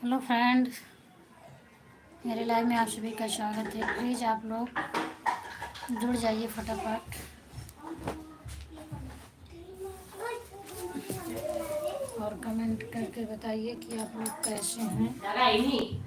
Hello friend, मेरे live में आप सभी का स्वागत है। प्लीज़ आप लोग जुड़ जाइए फटाफट और कमेंट करके बताइए कि आप लोग कैसे हैं।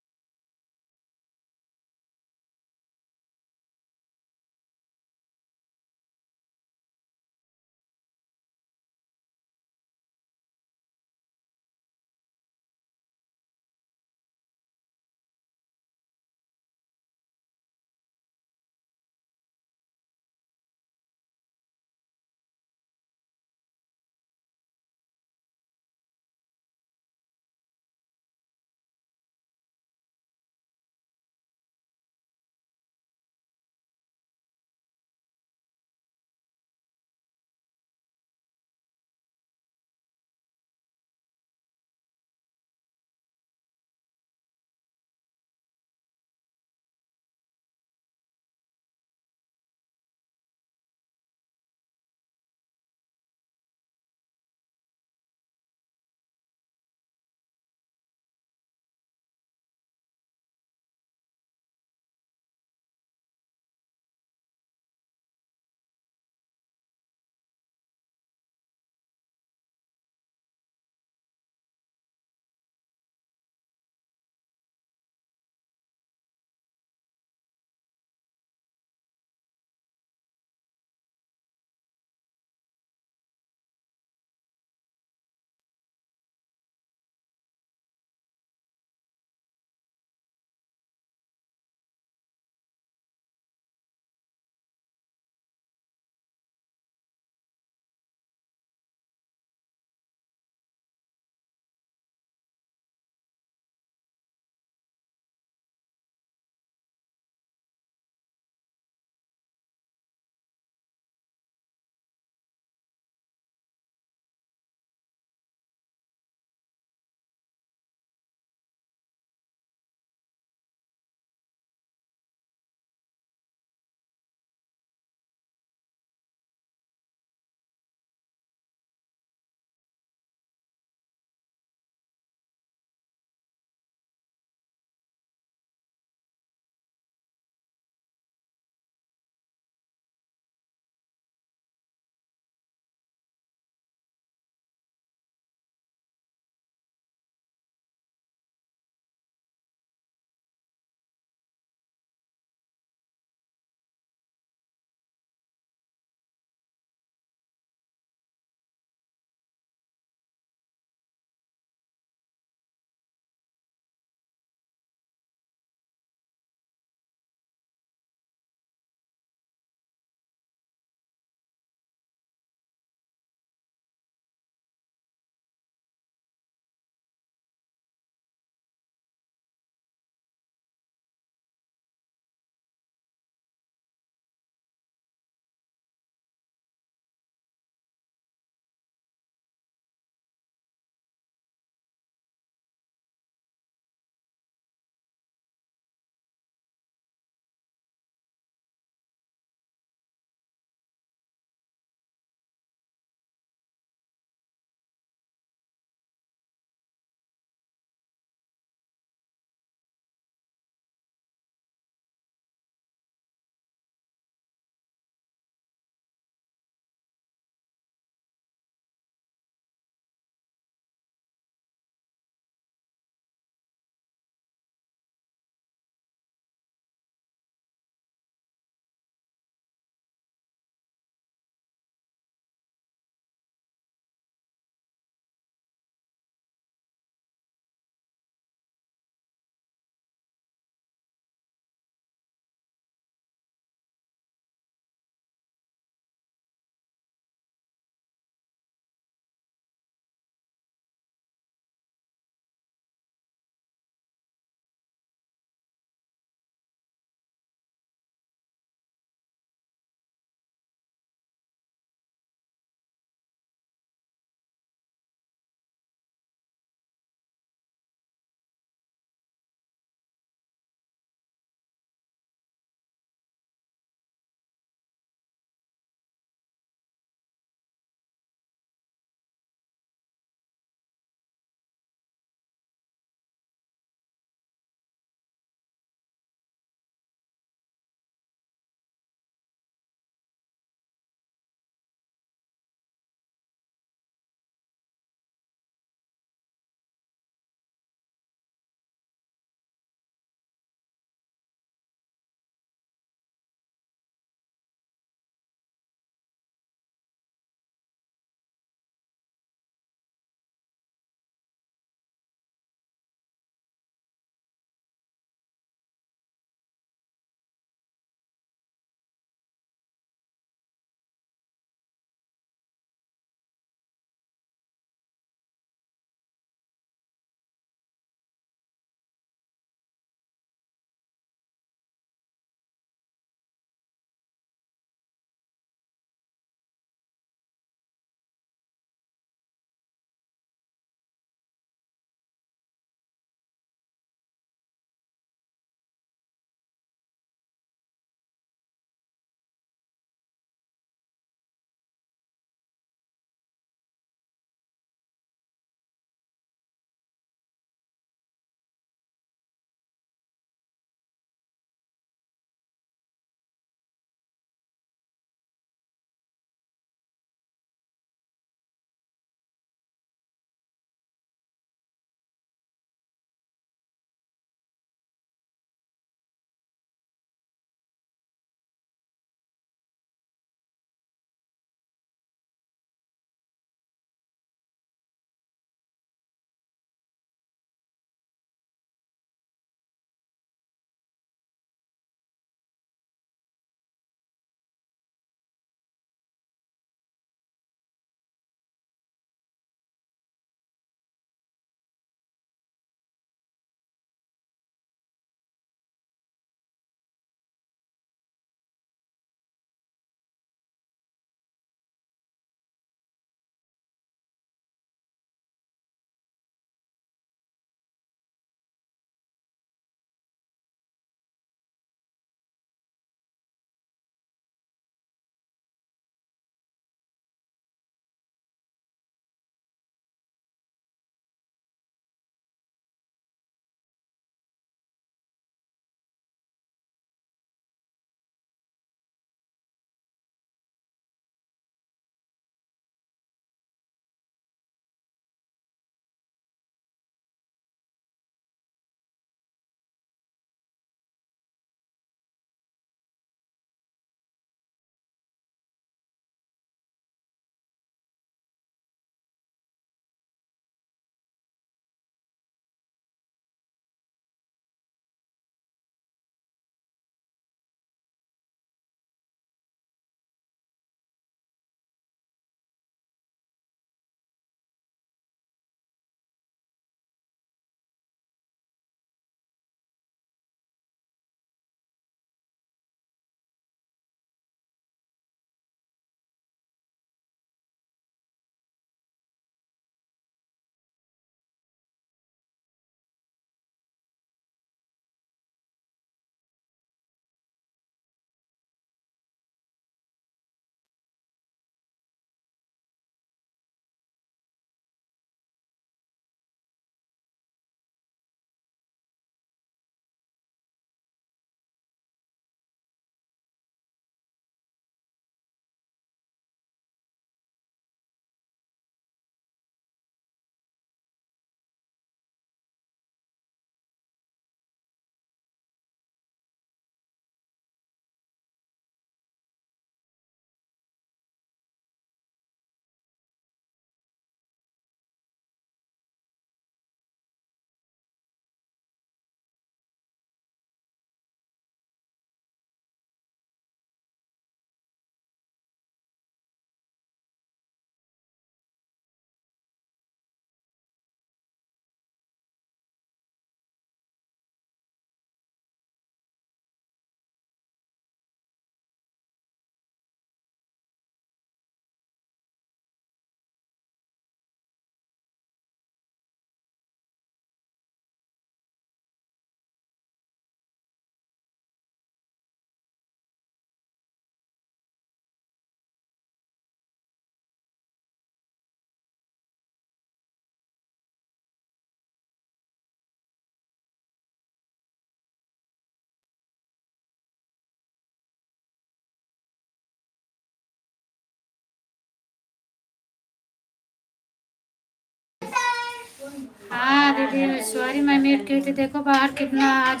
हाँ दीदी सॉरी, मैं म्यूट की थी। देखो बाहर कितना आज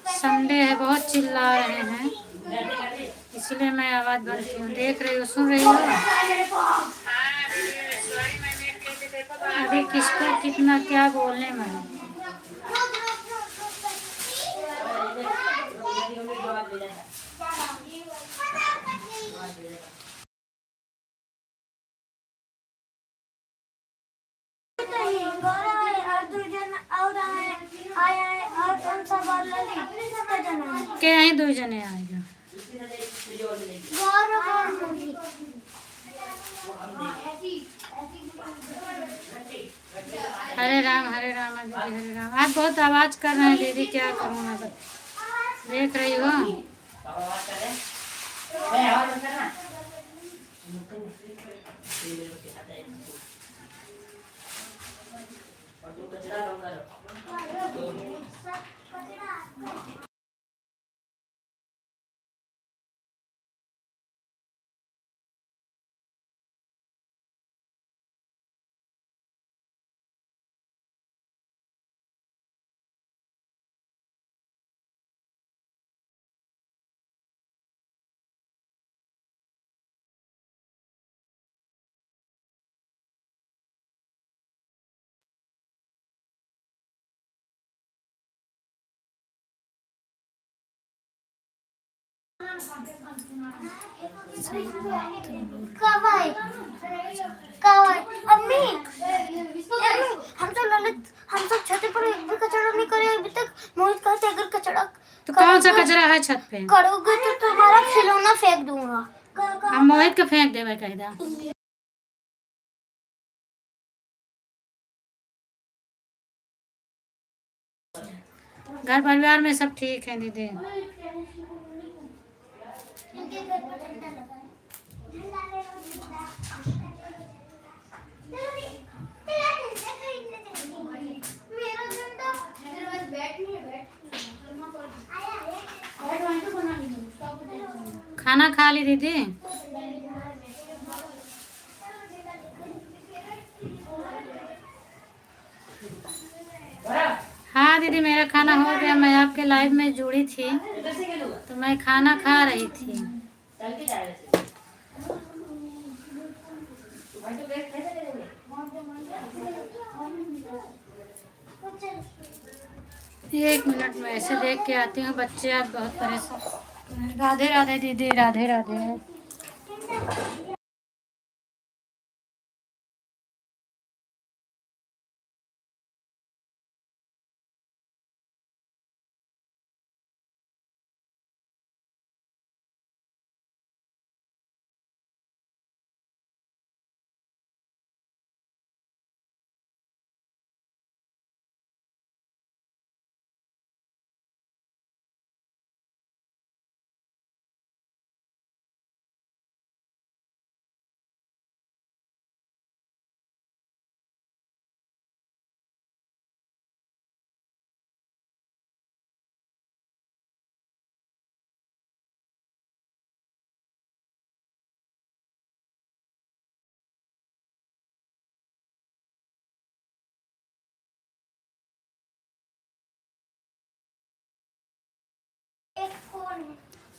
संडे है, बहुत चिल्ला रहे हैं, इसलिए मैं आवाज़ बंद की हूँ। देख रही हो, सुन रही हो? अभी किसको कितना क्या बोलने में है। के आई 2 जने आएगा। हरे राम दीदी, हरे राम। आप बहुत आवाज़ कर रहे हैं दीदी, क्या करूँ मैं? देख रही हो? अम्मी हम तो ललित, हम सब छत पर एक भी कचरा नहीं करे अभी तक। मोहित कहते अगर कचरा तो कौन सा कचरा है छत पे? करोगे तो तुम्हारा खिलौना फेंक दूंगा। हम मोहित के फेंक देवे कहदा। घर परिवार में सब ठीक है दीदी? खाना खा ली दीदी? हाँ दीदी मेरा खाना हो गया। मैं आपके लाइव में जुड़ी थी तो मैं खाना खा रही थी। एक मिनट में ऐसे देख के आती हूँ। बच्चे आज बहुत परेशान। राधे राधे दीदी, राधे राधे।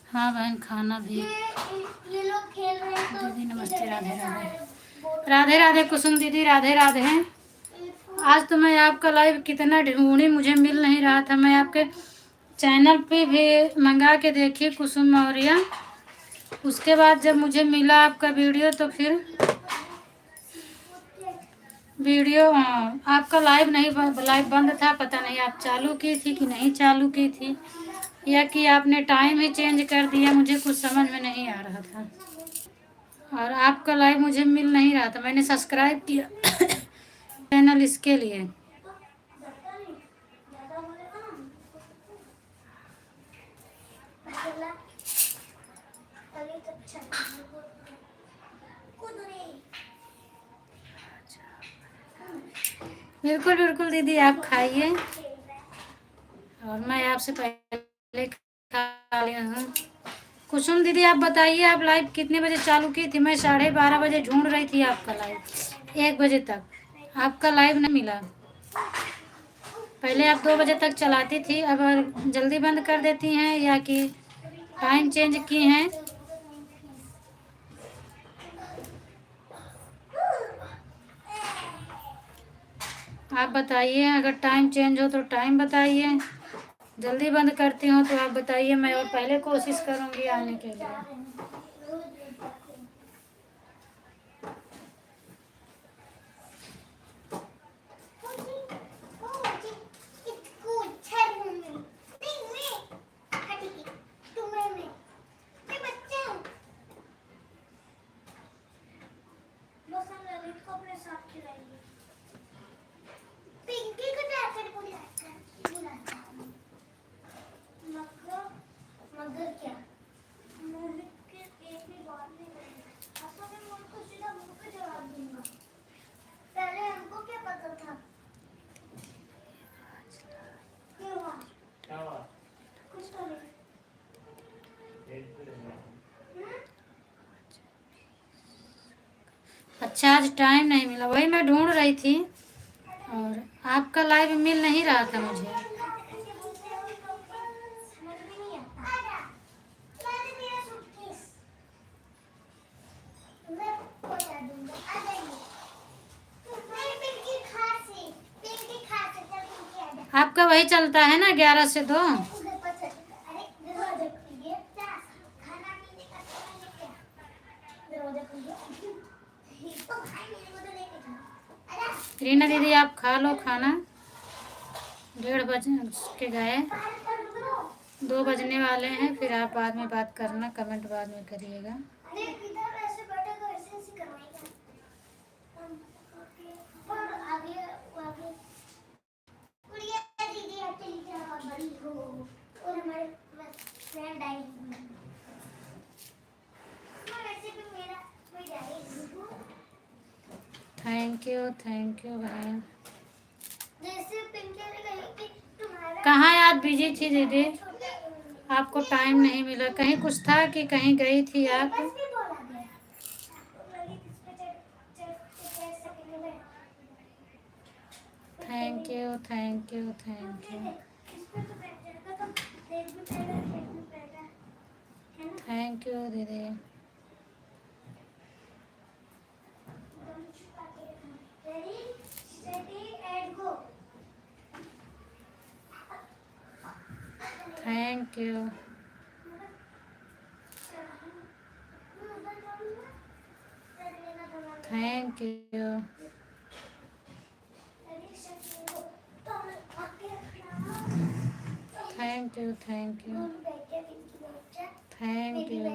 हाँ बहन खाना भी। ये लोग खेल रहे हैं तो दीदी नमस्ते, राधे राधे। राधे राधे कुसुम दीदी, राधे राधे। आज तो मैं आपका लाइव कितना ढूंढी, मुझे मिल नहीं रहा था। मैं आपके चैनल पे भी मंगा के देखी कुसुम मौर्य। उसके बाद जब मुझे मिला आपका वीडियो तो फिर वीडियो आपका लाइव नहीं, लाइव बंद था। पता नहीं आप चालू की थी कि नहीं चालू की थी, या कि आपने टाइम ही चेंज कर दिया, मुझे कुछ समझ में नहीं आ रहा था। और आपका लाइव मुझे मिल नहीं रहा था। मैंने सब्सक्राइब किया चैनल इसके लिए। बिल्कुल बिल्कुल दीदी, आप खाइए। और मैं आपसे पहले खा लिया हूँ। कुसुम दीदी आप बताइए, आप लाइव कितने बजे चालू की थी? मैं 12:30 बजे ढूंढ रही थी आपका लाइव, 1 बजे तक आपका लाइव नहीं मिला। पहले आप 2 बजे तक चलाती थी, अब जल्दी बंद कर देती हैं या कि टाइम चेंज की हैं? आप बताइए, अगर टाइम चेंज हो तो टाइम बताइए। जल्दी बंद करती हूँ तो आप बताइए, मैं और पहले कोशिश करूँगी आने के लिए। मगर क्या मोहित के एक भी बात नहीं करेगा। अब तो मैं मोहित को सीधा मुंह पे जवाब दूंगा। पहले हमको क्या पता था? क्या हुआ? क्या हुआ? कुछ तो नहीं। अच्छा, आज टाइम नहीं मिला, वही मैं ढूंढ रही थी और आपका लाइव मिल नहीं रहा था मुझे। आपका वही चलता है ना 11 से 2? रीना दीदी आप खा लो खाना, 1:30 बज के गए, 2 बजने वाले हैं। फिर आप बाद में बात करना, कमेंट बाद में करिएगा। थैंक यू भाई। कहाँ आप बिजी थी दीदी? आपको टाइम नहीं मिला, कहीं कुछ था कि कहीं गई थी आप? Thank you thank you thank you thank you दीदी। Thank you. Thank you. Thank you thank you thank you.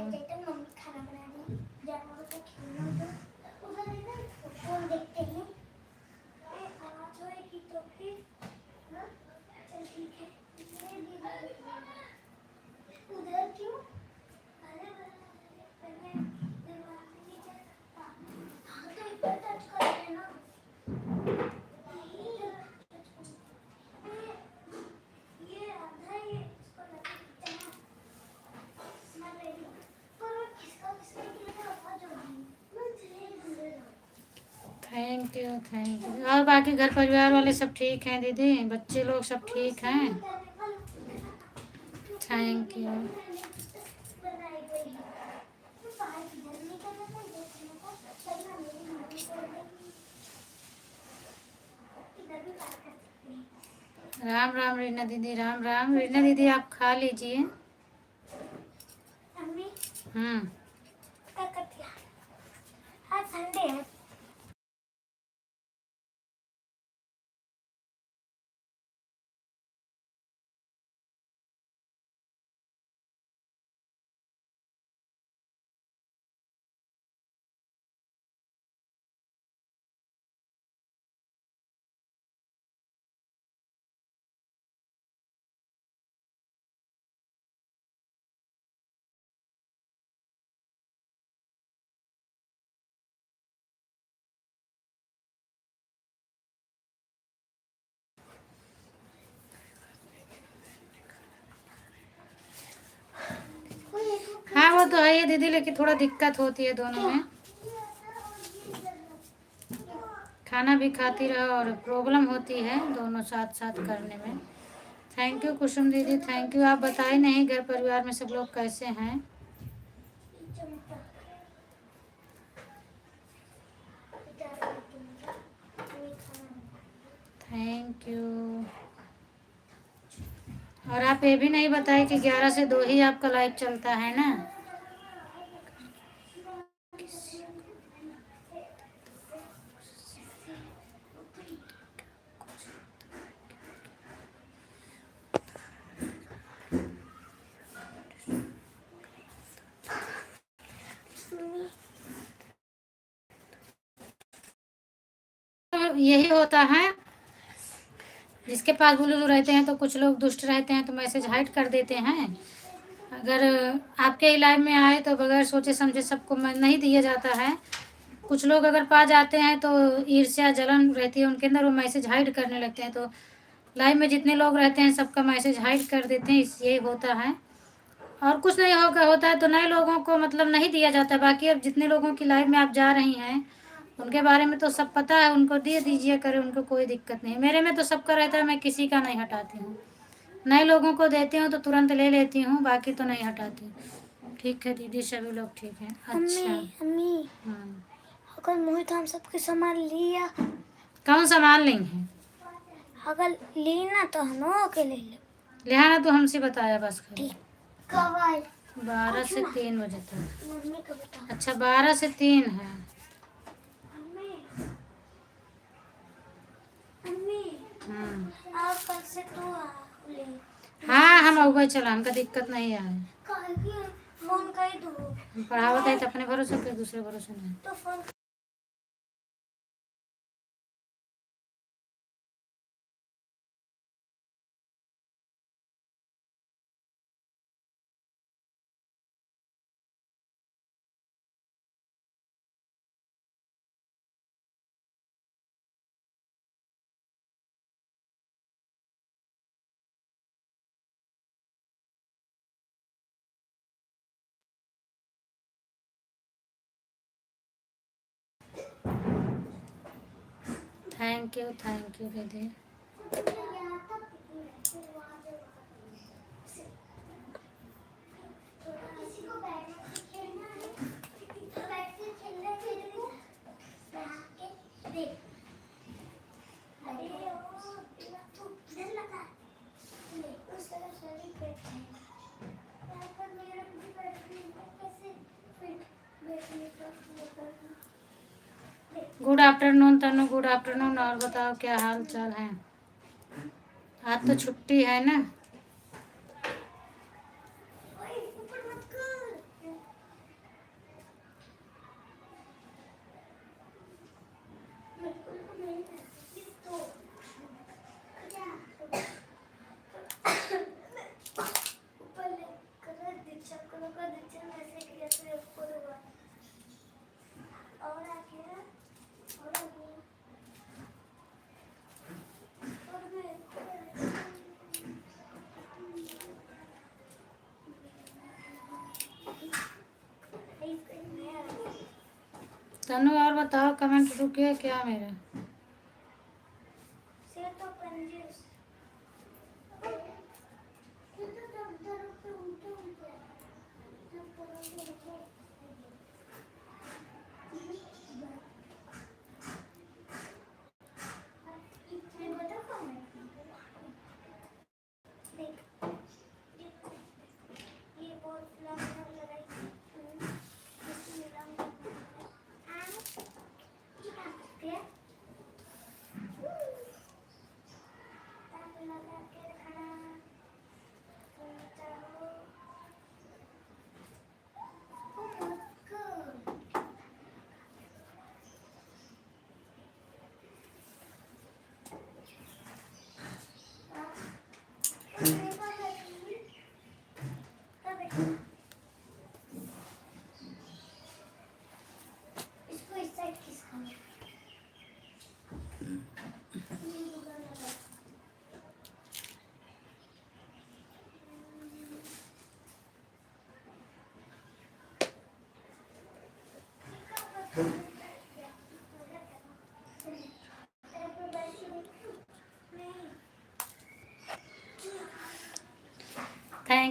Thank you. और बाकी घर परिवार वाले सब ठीक हैं दीदी? बच्चे लोग सब ठीक हैं? Thank you. राम राम रीना दीदी, राम राम। रीना दीदी आप खा लीजिए। आज संडे है। हाँ वो तो है ही दीदी, लेकिन थोड़ा दिक्कत होती है दोनों में। खाना भी खाती रहो और प्रॉब्लम होती है दोनों साथ साथ करने में। थैंक यू कुसुम दीदी, थैंक यू। आप बताए नहीं घर परिवार में सब लोग कैसे हैं? Thank you. और आप ये भी नहीं बताए कि 11 से 2 ही आपका लाइव चलता है ना? तो यही होता है, जिसके पास बुलुलु रहते हैं तो कुछ लोग दुष्ट रहते हैं तो मैसेज हाइड कर देते हैं। अगर आपके लाइव में आए तो बगैर सोचे समझे सबको नहीं दिया जाता है। कुछ लोग अगर पा जाते हैं तो ईर्ष्या जलन रहती है उनके अंदर, वो मैसेज हाइड करने लगते हैं। तो लाइव में जितने लोग रहते हैं सबका मैसेज हाइड कर देते हैं, ये होता है। और कुछ नहीं होता है तो नए लोगों को मतलब नहीं दिया जाता। बाकी अब जितने लोगों की लाइव में आप जा रही हैं उनके बारे में तो सब पता है, उनको दे दीजिए करे, उनको कोई दिक्कत नहीं। मेरे में तो सबका रहता है, मैं किसी का नहीं हटाती हूँ। नए लोगों को देती हूँ तो तुरंत ले लेती हूँ, बाकी तो नहीं हटाती। ठीक है दीदी, सभी लोग ठीक हैं। अच्छा अम्मी अगर मोहित हम सबके सामान लिया, कौन सामान लेंगे? अगर लेना तो हम के ले ले। लिहाना तो हमसे बताया बस खाली। कब आए? 12 से 3 बजे तक। मम्मी को बता। अच्छा 12 से 3 है। आप कल से तो ले। हाँ हम अगुआ चला, हमका दिक्कत नहीं है। फोन कर दो। पढ़ावत है तो अपने भरोसे पे, दूसरे भरोसे नहीं। तो फोन थैंक यू दीदी। गुड आफ्टरनून तनु, गुड आफ्टरनून। और बताओ क्या हाल चाल है? आज तो छुट्टी है ना? तनु और बताओ, कमेंट रुके क्या मेरे?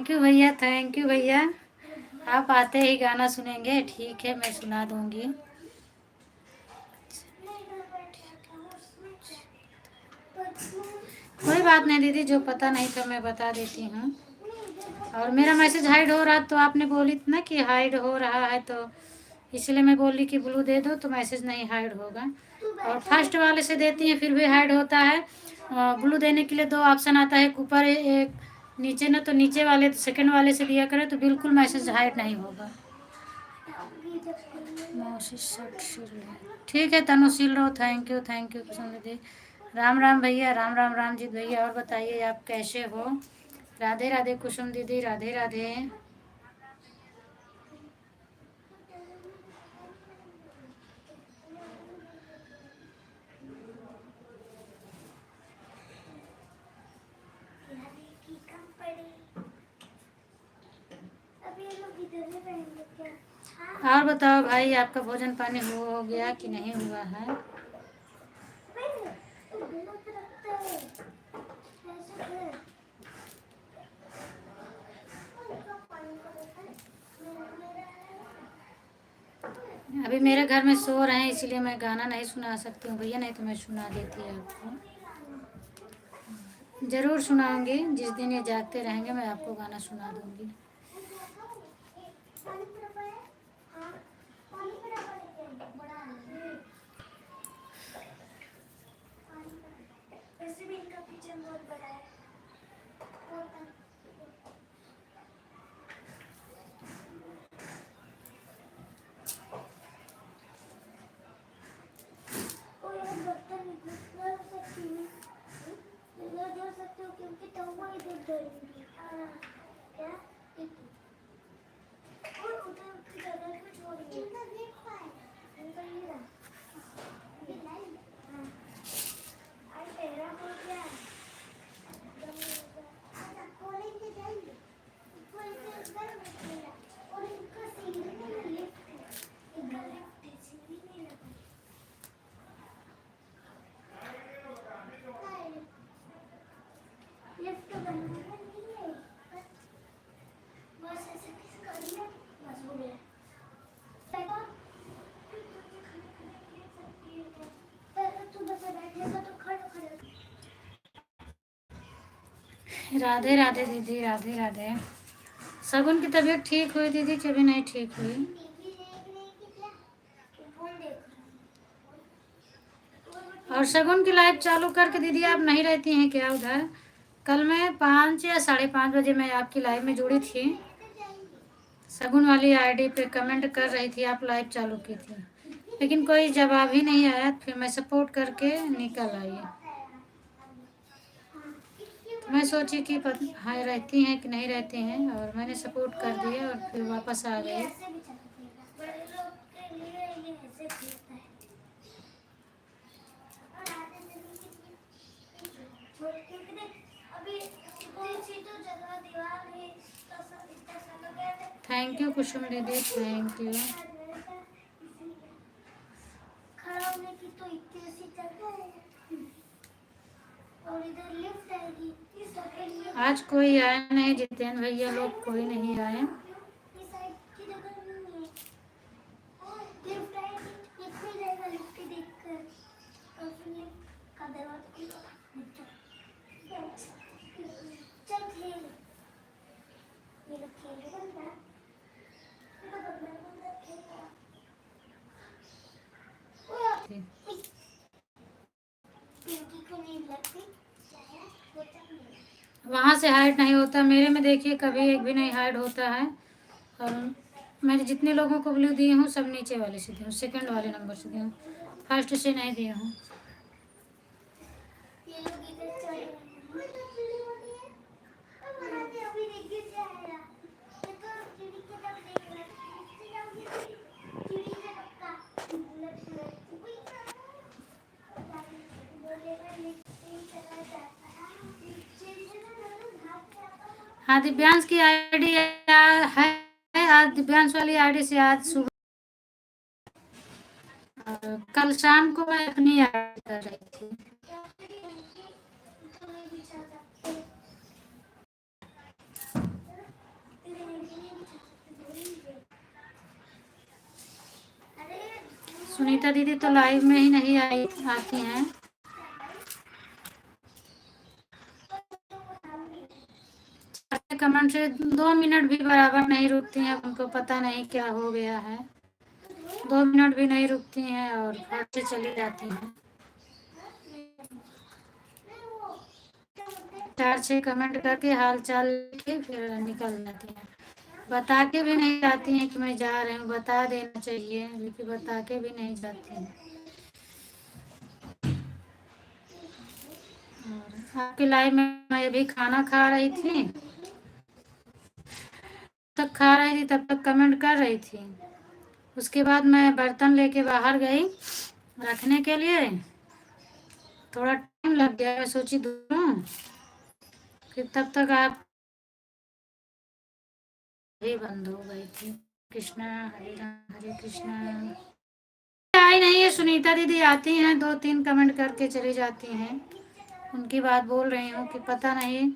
थैंक यू भैया, थैंक यू भैया। आप आते ही गाना सुनेंगे, ठीक है, मैं सुना दूंगी। कोई बात नहीं दीदी, जो पता नहीं था मैं बता देती हूँ। और मेरा मैसेज हाइड हो रहा तो आपने बोली थी ना कि हाइड हो रहा है, तो इसलिए मैं बोली कि ब्लू दे दो तो मैसेज नहीं हाइड होगा। और फर्स्ट वाले से देती हैं फिर भी हाइड होता है। ब्लू देने के लिए दो ऑप्शन आता है, एक ऊपर एक नीचे ना, तो नीचे वाले तो सेकंड वाले से दिया करें तो बिल्कुल मैसेज हाइड नहीं होगा। ठीक है तनु सिल रहो, थैंक यू कुसुम दीदी। राम राम भैया, राम राम रामजीत भैया। और बताइए आप कैसे हो? राधे राधे कुसुम दीदी, राधे राधे। और बताओ भाई, आपका भोजन पानी हो गया कि नहीं हुआ है? अभी मेरे घर में सो रहे हैं इसलिए मैं गाना नहीं सुना सकती हूँ भैया, नहीं तो मैं सुना देती आपको। ज़रूर सुनाऊंगी, जिस दिन ये जागते रहेंगे मैं आपको गाना सुना दूंगी। वैसे भी इनका किचन बहुत बड़ा है। और यार बर्तन इतना सकती हूँ, इतना जोड़ सकती हूँ क्योंकि तवा इधर धरूंगी। क्या? और उधर की जगह पे छोड़िए। इनका देख पाए, इनका ये रहा। ये लाइन। हाँ। आज तेरा हो गया। कॉलेज में जाएंगे। कॉलेज में घर में खेला। और इनका सीढ़ी में लिफ्ट है। इनका लिफ्ट है, सीढ़ी नहीं लगा। लिफ्ट बनवाना नहीं है। बस ऐसे किस कर लिया, बस हो गया। देखो, पहले तू बस बैठेगा तो खड़े खड़े। राधे राधे दीदी, राधे राधे। शगुन की तबीयत ठीक हुई दीदी कि अभी नहीं ठीक हुई? और शगुन की लाइव चालू करके दीदी आप नहीं रहती हैं क्या उधर? कल मैं 5 या 5:30 बजे मैं आपकी लाइव में जुड़ी थी। शगुन वाली आईडी पे कमेंट कर रही थी, आप लाइव चालू की थी, लेकिन कोई जवाब ही नहीं आया। फिर मैं सपोर्ट करके निकल आई। तो मैं सोची कि हाँ रहती हैं कि नहीं रहती हैं, और मैंने सपोर्ट कर दिया और फिर वापस आ गई। थैंक यू कुसुम दीदी, थैंक यू। खड़ा होने की तो इतनी सी जगह है और इधर लिफ्ट आएगी। इस साइड आज कोई आया नहीं, जितेंद्र भैया लोग कोई नहीं आए। इस साइड की जगह नहीं है। लिफ्ट आएगी, इतनी जगह लिफ्ट देखकर और फिर लिफ्ट का दरवाजा खुला। चल खेल, ये लोग खेल रहे हैं। वहाँ से हाइड नहीं होता, मेरे में देखिए कभी एक भी नहीं हाइड होता है। और मैंने जितने लोगों को ब्लू दिए हूँ सब नीचे वाले से दी हूँ, सेकंड वाले नंबर से दी हूँ, फर्स्ट से नहीं दिए हूँ। हाँ दिव्यांश की आईडी है, आज दिव्यांश वाली आईडी से आज सुबह कल शाम को मैं अपनी आईडी कर रही थी। सुनीता दीदी तो लाइव में ही नहीं आई आती हैं। कमेंट से 2 मिनट भी बराबर नहीं रुकती हैं, उनको पता नहीं क्या हो गया है। 2 मिनट भी नहीं रुकती हैं और फट से चली जाती हैं। 4-6 कमेंट करके हाल चाल के फिर निकल जाती हैं। बता के भी नहीं जाती हैं कि मैं जा रही हूँ, बता देना चाहिए, लेकिन बता के भी नहीं जाती हैं। और आपकी लाइव में मैं अभी खाना खा रही थी, तब खा रही थी तब तक कमेंट कर रही थी। उसके बाद मैं बर्तन लेके बाहर गई रखने के लिए, थोड़ा टाइम लग गया, मैं सोची दूँ, फिर तब तक आप भी बंद हो गई थी। कृष्णा हरे राम हरे कृष्णा। आई नहीं है सुनीता दीदी, आती हैं 2-3 कमेंट करके चली जाती हैं। उनकी बात बोल रही हूँ कि पता नहीं,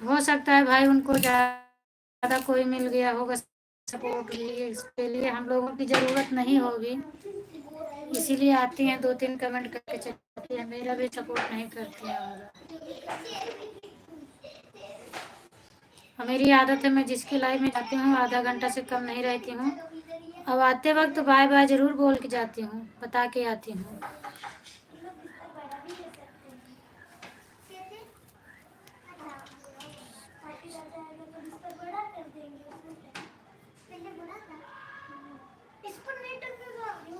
हो सकता है भाई उनको ज़्यादा कोई मिल गया होगा सपोर्ट के लिए, इसके लिए हम लोगों की ज़रूरत नहीं होगी, इसीलिए आती हैं 2-3 कमेंट करके चली जाती हैं, मेरा भी सपोर्ट नहीं करती हैं। और मेरी आदत है, मैं जिसकी लाइव में जाती हूँ आधा घंटा से कम नहीं रहती हूँ। अब आते वक्त बाय बाय ज़रूर बोल के जाती हूँ, बता के आती हूँ।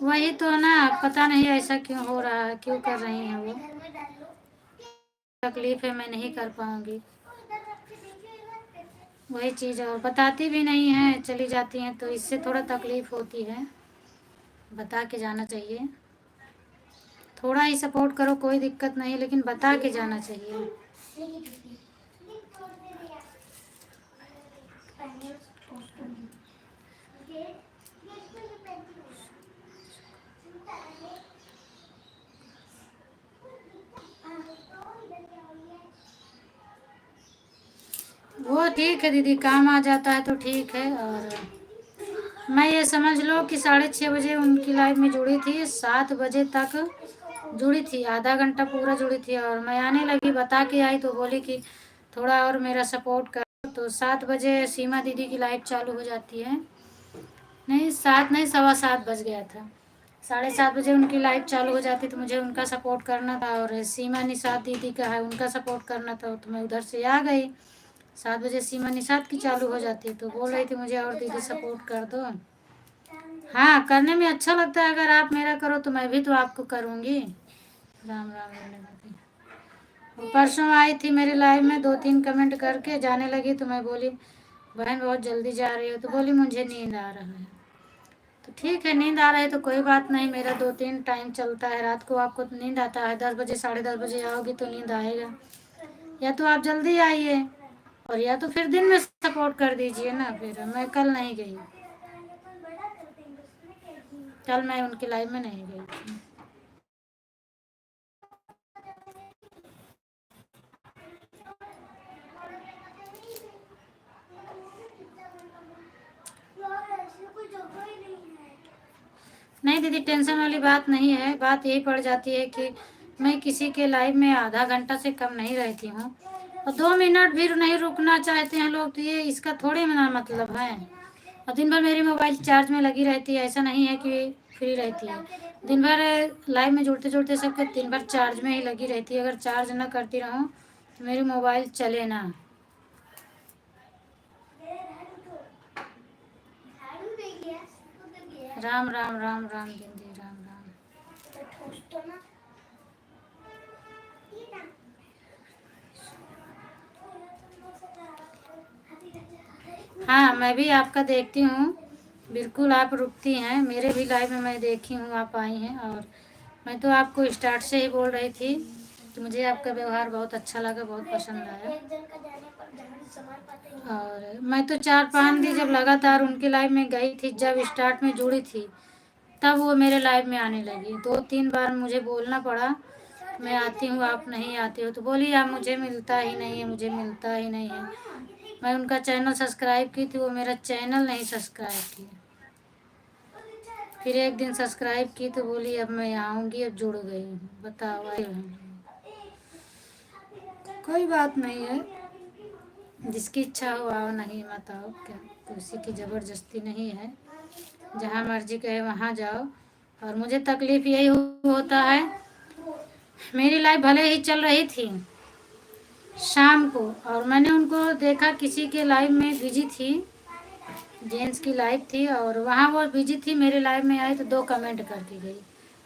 वही तो ना, पता नहीं ऐसा क्यों हो रहा है, क्यों कर रही हैं वो। तकलीफ है, मैं नहीं कर पाऊंगी वही चीज़, और बताती भी नहीं है, चली जाती हैं, तो इससे थोड़ा तकलीफ होती है। बता के जाना चाहिए, थोड़ा ही सपोर्ट करो कोई दिक्कत नहीं, लेकिन बता के जाना चाहिए। वो ठीक है दीदी, काम आ जाता है तो ठीक है। और मैं ये समझ लो कि 6:30 बजे उनकी लाइव में जुड़ी थी, 7 बजे तक जुड़ी थी, आधा घंटा पूरा जुड़ी थी। और मैं आने लगी, बता के आई, तो बोली कि थोड़ा और मेरा सपोर्ट कर। तो 7 बजे सीमा दीदी की लाइव चालू हो जाती है, नहीं 7 नहीं 7:15 बज गया था, 7:30 बजे उनकी लाइव चालू हो जाती, तो मुझे उनका सपोर्ट करना था। और सीमा निषाद दीदी का है, उनका सपोर्ट करना था, तो मैं उधर से आ गई। 7 बजे सीमा निषाद की चालू हो जाती है, तो बोल रही थी मुझे और दीदी सपोर्ट कर दो। हाँ, करने में अच्छा लगता है, अगर आप मेरा करो तो मैं भी तो आपको करूँगी। राम राम राम। वो परसों आई थी मेरी लाइव में, 2-3 कमेंट करके जाने लगी, तो मैं बोली बहन बहुत जल्दी जा रही हो, तो बोली मुझे नींद आ रहा है। तो ठीक है, नींद आ रहा है तो कोई बात नहीं, मेरा 2-3 टाइम चलता है, रात को आपको नींद आता है 10 बजे 10:30 बजे आओगी तो नींद आएगा। या तो आप जल्दी आइए, और या तो फिर दिन में सपोर्ट कर दीजिए ना। फिर मैं कल नहीं गई, कल मैं उनकी लाइव में नहीं गई थी। नहीं दीदी, टेंशन वाली बात नहीं है, बात यही पड़ जाती है कि मैं किसी के लाइव में आधा घंटा से कम नहीं रहती हूँ, और 2 मिनट भी नहीं रुकना चाहते हैं लोग, तो ये इसका थोड़े ना मतलब है। और दिन भर मेरी मोबाइल चार्ज में लगी रहती है, ऐसा नहीं है कि फ्री रहती है। दिन भर लाइव में जुड़ते जुड़ते सबके दिन भर चार्ज में ही लगी रहती है, अगर चार्ज ना करती रहूँ तो मेरी मोबाइल चले ना। राम राम राम राम दीदी, राम राम। हाँ, मैं भी आपका देखती हूँ, बिल्कुल आप रुकती हैं, मेरे भी लाइव में मैं देखी हूँ आप आई हैं। और मैं तो आपको स्टार्ट से ही बोल रही थी कि मुझे आपका व्यवहार बहुत अच्छा लगा, बहुत पसंद आया। और मैं तो 4-5 दिन जब लगातार उनकी लाइव में गई थी, जब स्टार्ट में जुड़ी थी, तब वो मेरे लाइव में आने लगी। 2-3 बार मुझे बोलना पड़ा मैं आती हूँ आप नहीं आते हो, तो बोली आप मुझे मिलता ही नहीं है, मुझे मिलता ही नहीं है। मैं उनका चैनल सब्सक्राइब की थी, वो मेरा चैनल नहीं सब्सक्राइब किया। फिर एक दिन सब्सक्राइब की तो बोली अब मैं आऊँगी, अब जुड़ गई हूँ। बताओ, आई हूँ। कोई बात नहीं है, जिसकी इच्छा हो आओ, नहीं मत आओ, क्या किसी की ज़बरदस्ती नहीं है। जहाँ मर्जी कहे वहाँ जाओ। और मुझे तकलीफ़ यही होता है, मेरी लाइफ भले ही चल रही थी शाम को, और मैंने उनको देखा किसी के लाइव में बिजी थी, जेंट्स की लाइव थी, और वहाँ वो बिजी थी, मेरे लाइव में आई तो 2 कमेंट करके गई,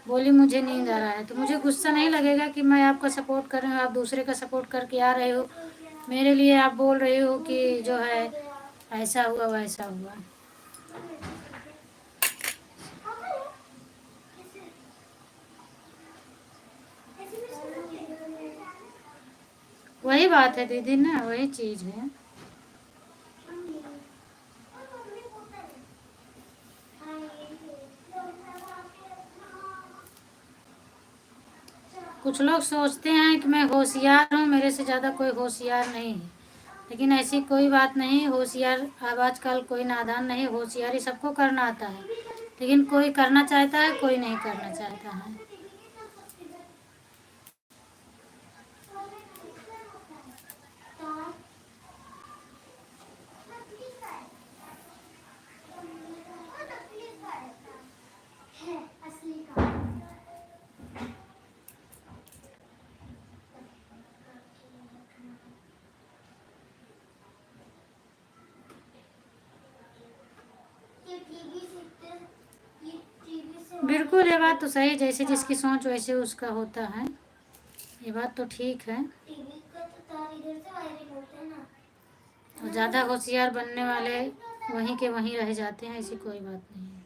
बोली मुझे नींद आ रहा है। तो मुझे गुस्सा नहीं लगेगा कि मैं आपका सपोर्ट कर रही हूँ, आप दूसरे का सपोर्ट करके आ रहे हो मेरे लिए, आप बोल रहे हो कि जो है ऐसा हुआ वैसा हुआ। वही बात है दीदी ना, वही चीज़ है। कुछ लोग सोचते हैं कि मैं होशियार हूँ, मेरे से ज़्यादा कोई होशियार नहीं है, लेकिन ऐसी कोई बात नहीं। होशियार अब आजकल कोई नादान नहीं, होशियारी सबको करना आता है, लेकिन कोई करना चाहता है, कोई नहीं करना चाहता है। बिल्कुल, ये बात तो सही, जैसे जिसकी सोच वैसे उसका होता है, ये बात तो ठीक है। और ज़्यादा होशियार बनने वाले वहीं के वहीं रह जाते हैं, ऐसी कोई बात नहीं है।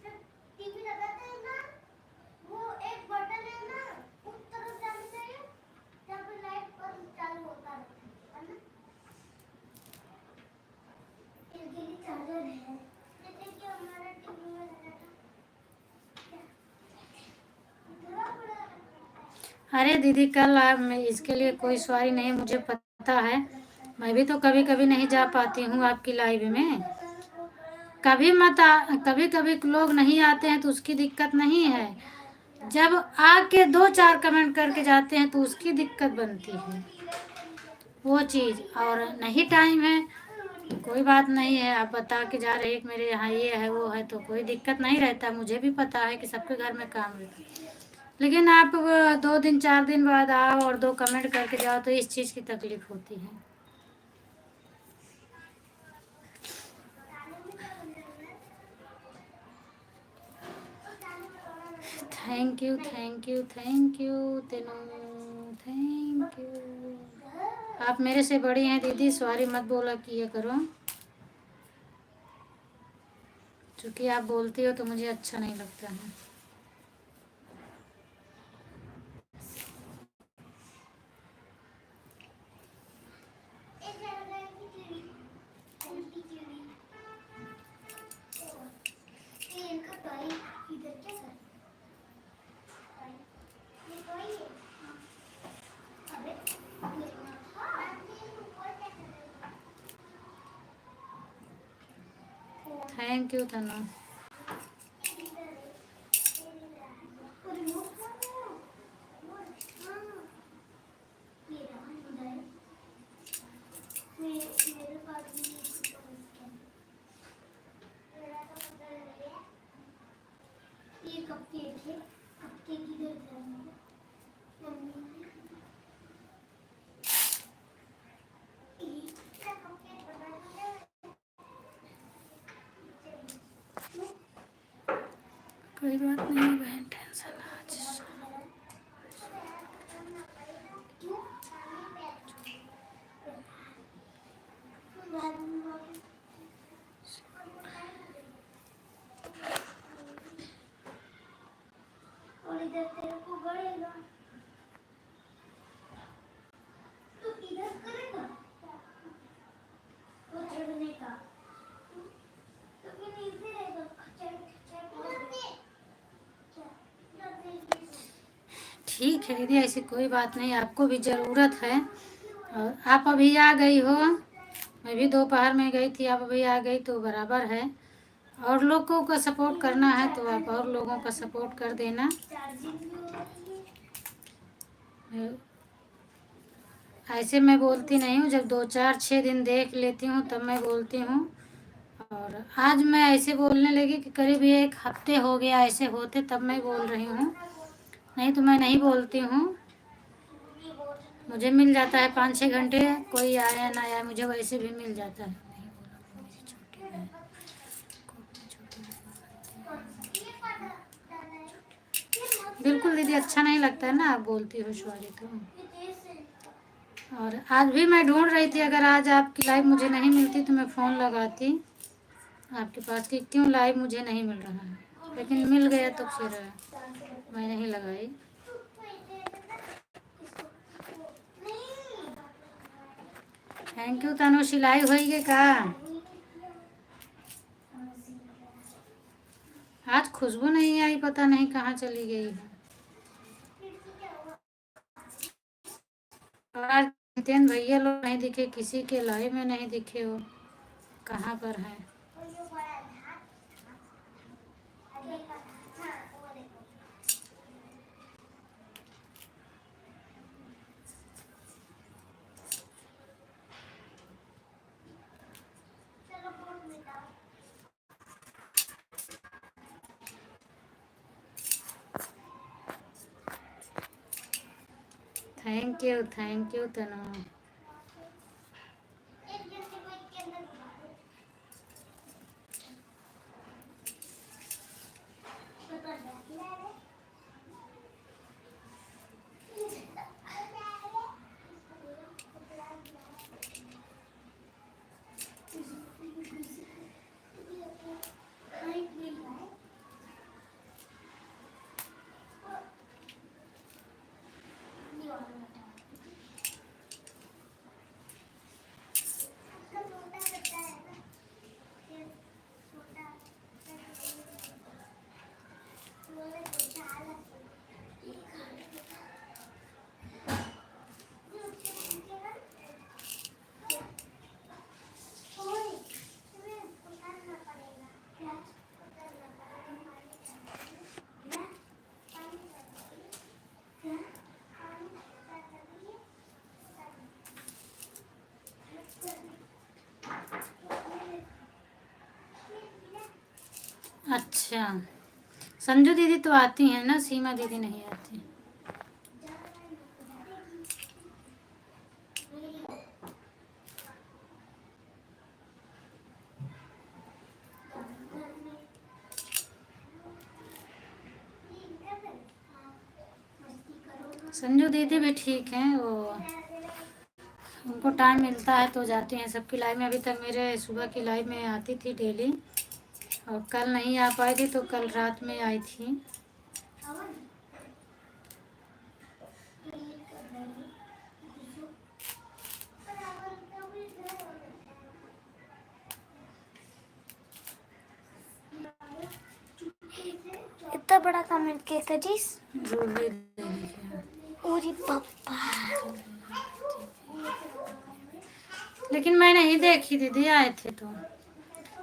अरे दीदी, कल आप, मैं इसके लिए कोई सॉरी नहीं, मुझे पता है, मैं भी तो कभी कभी नहीं जा पाती हूँ आपकी लाइव में। कभी कभी लोग नहीं आते हैं तो उसकी दिक्कत नहीं है, जब आके 2-4 कमेंट करके जाते हैं तो उसकी दिक्कत बनती है, वो चीज़। और नहीं टाइम है, कोई बात नहीं है, आप बता के जा रहे हैं कि मेरे यहाँ ये है वो है, तो कोई दिक्कत नहीं रहता। मुझे भी पता है कि सबके घर में काम रहता है, लेकिन आप 2 दिन 4 दिन बाद आओ और 2 कमेंट करके जाओ तो इस चीज़ की तकलीफ होती है। Thank you thank you thank you तेनू, थैंक यू। आप मेरे से बड़ी हैं दीदी, सॉरी मत बोला किया करो, क्योंकि आप बोलती हो तो मुझे अच्छा नहीं लगता है। थैंक यू तनु। कोई बात नहीं बहन, टेंशन आज। और इधर तेरे को बढ़ेगा तो इधर करेगा वो चढ़ने का, तो फिर इधर रहेगा खचर ठीक है दीदी, ऐसी कोई बात नहीं, आपको भी ज़रूरत है। और आप अभी आ गई हो, मैं भी दोपहर में गई थी, आप अभी आ गई तो बराबर है। और लोगों का सपोर्ट करना है तो आप और लोगों का सपोर्ट कर देना। चार्जिंग भी हो रही है। ऐसे मैं बोलती नहीं हूँ, जब 2 4 6 दिन देख लेती हूँ तब मैं बोलती हूँ। और आज मैं ऐसे बोलने लगी कि करीब 1 हफ्ते हो गया ऐसे होते, तब मैं बोल रही हूँ, नहीं तो मैं नहीं बोलती हूँ। मुझे मिल जाता है 5 6 घंटे, कोई आया ना आया मुझे वैसे भी मिल जाता है। बिल्कुल दीदी, अच्छा नहीं लगता है ना आप बोलती हो सॉरी तो। और आज भी मैं ढूंढ रही थी, अगर आज आपकी लाइव मुझे नहीं मिलती तो मैं फ़ोन लगाती आपके पास कि क्यों लाइव मुझे नहीं मिल रहा है, लेकिन मिल गया तो फिर मैं नहीं लगाई। Thank you Tanu. सिलाई होई का? आज खुशबू नहीं आई, पता नहीं कहाँ चली गई है। और आज नितिन भैया लोग नहीं दिखे, किसी के लाइव में नहीं दिखे, हो कहाँ पर है? Thank you Tanu. अच्छा, संजू दीदी तो आती हैं ना, सीमा दीदी नहीं आती। संजू दीदी भी ठीक हैं, वो उनको टाइम मिलता है तो जाती हैं सबकी लाइव में। अभी तक मेरे सुबह की लाइव में आती थी डेली, और कल नहीं आ पाई थी तो कल रात में आई थी। इतना बड़ा कमेंट कैसा जीस? जरूरी देखिए। ओरी पापा, लेकिन मैं नहीं देखी दीदी, आए थे तो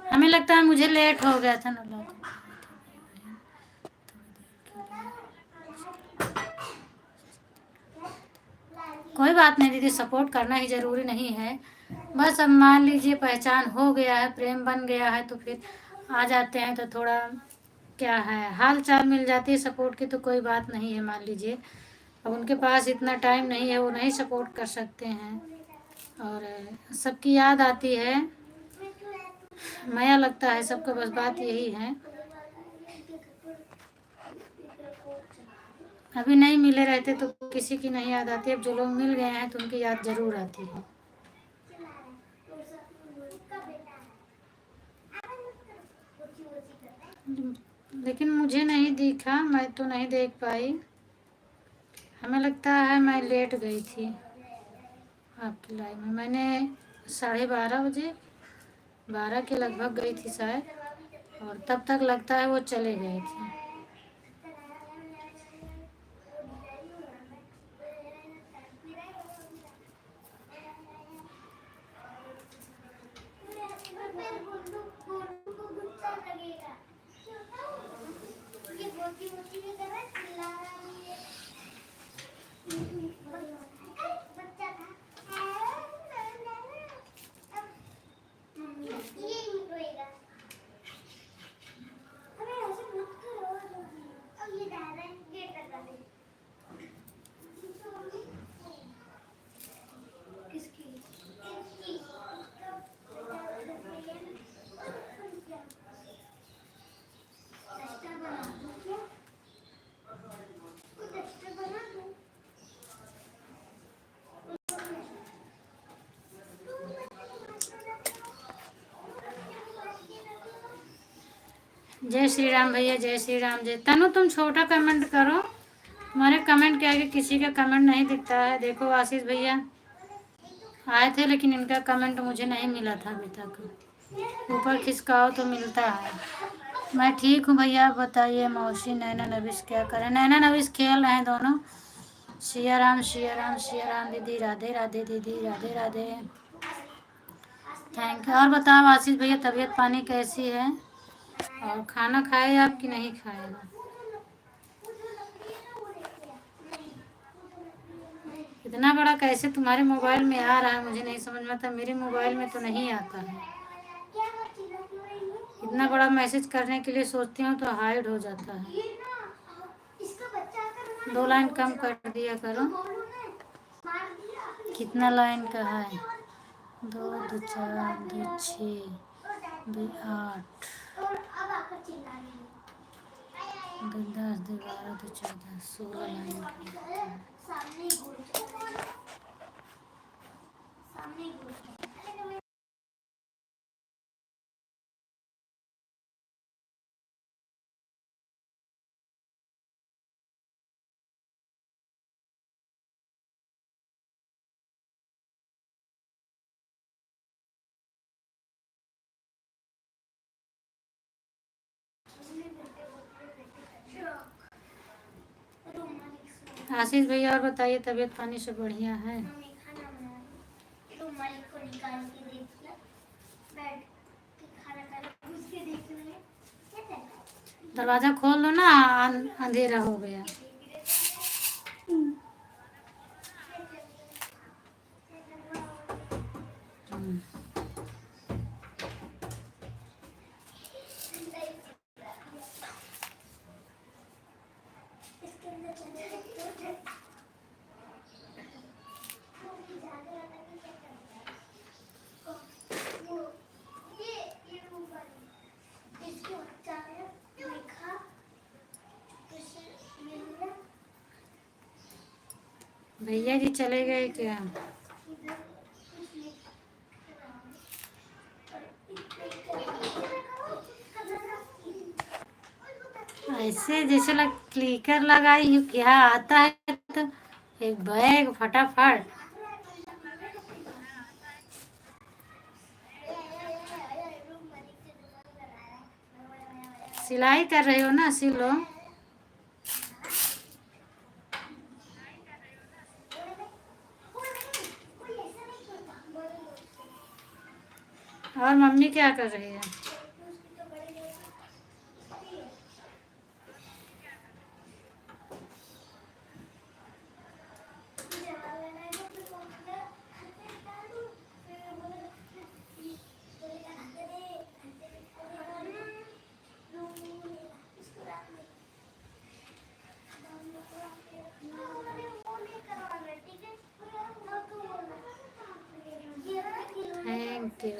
हमें लगता है मुझे लेट हो गया था ना लोग। कोई बात नहीं दीदी, सपोर्ट करना ही ज़रूरी नहीं है। बस अब मान लीजिए पहचान हो गया है, प्रेम बन गया है तो फिर आ जाते हैं तो थोड़ा क्या है, हाल चाल मिल जाती है सपोर्ट की, तो कोई बात नहीं है। मान लीजिए अब उनके पास इतना टाइम नहीं है, वो नहीं सपोर्ट कर सकते हैं, और सबकी याद आती है, माया लगता है सबको, बस बात यही है। अभी नहीं मिले रहते तो किसी की नहीं याद आती, अब जो लोग मिल गए हैं तो उनकी याद ज़रूर आती है। लेकिन मुझे नहीं दिखा, मैं तो नहीं देख पाई। हमें लगता है मैं लेट गई थी आपकी लाइव में। मैंने 12:30 बजे, 12 के लगभग गई थी शायद, और तब तक लगता है वो चले गए थे। बदतमीजी कर रहा है, चिल्ला रहा है ये। बच्चा था। ये नहीं रोएगा। अरे ऐसे मत करो। अब ये जा रहा है, गेट लगा दे। किसकी? इसकी। डस्टर बना दूं क्या? डस्टर बना दूं? जय श्री राम भैया, जय श्री राम। जय तनु, तुम छोटा कमेंट करो, तुम्हारे कमेंट के आगे किसी का कमेंट नहीं दिखता है। देखो आशीष भैया आए थे लेकिन इनका कमेंट मुझे नहीं मिला था अभी तक। ऊपर खिसकाओ तो मिलता है। मैं ठीक हूँ भैया, आप बताइए। मौसी नैना नविश क्या करें? नैना नविश खेल रहे हैं दोनों। सिया राम सिया राम सिया राम। दीदी राधे राधे, दीदी राधे राधे। Thank you. और बताओ आशीष भैया, तबीयत पानी कैसी है? और खाना खाए आप कि नहीं खाएगा? इतना बड़ा कैसे तुम्हारे मोबाइल में आ रहा है, मुझे नहीं समझ में आता। मेरे मोबाइल में तो नहीं आता है। इतना बड़ा मैसेज करने के लिए सोचती हूँ तो हाइड हो जाता है। 2 लाइन कम कर दिया करो। कितना लाइन का है? 2 2 4 2 6 2 8 2 10 2 12 2 14 16 लाइन का। आशीष भैया और बताइए, तबीयत पानी सब बढ़िया है? दरवाजा खोल दो ना, अंधेरा हो गया। भैया जी चले गए क्या? ऐसे जैसे लग क्लिकर लगाई हूँ, क्या आता है तो एक बैग फटाफट। सिलाई कर रही हो ना, सिलो। और मम्मी क्या कर रही है? Thank you.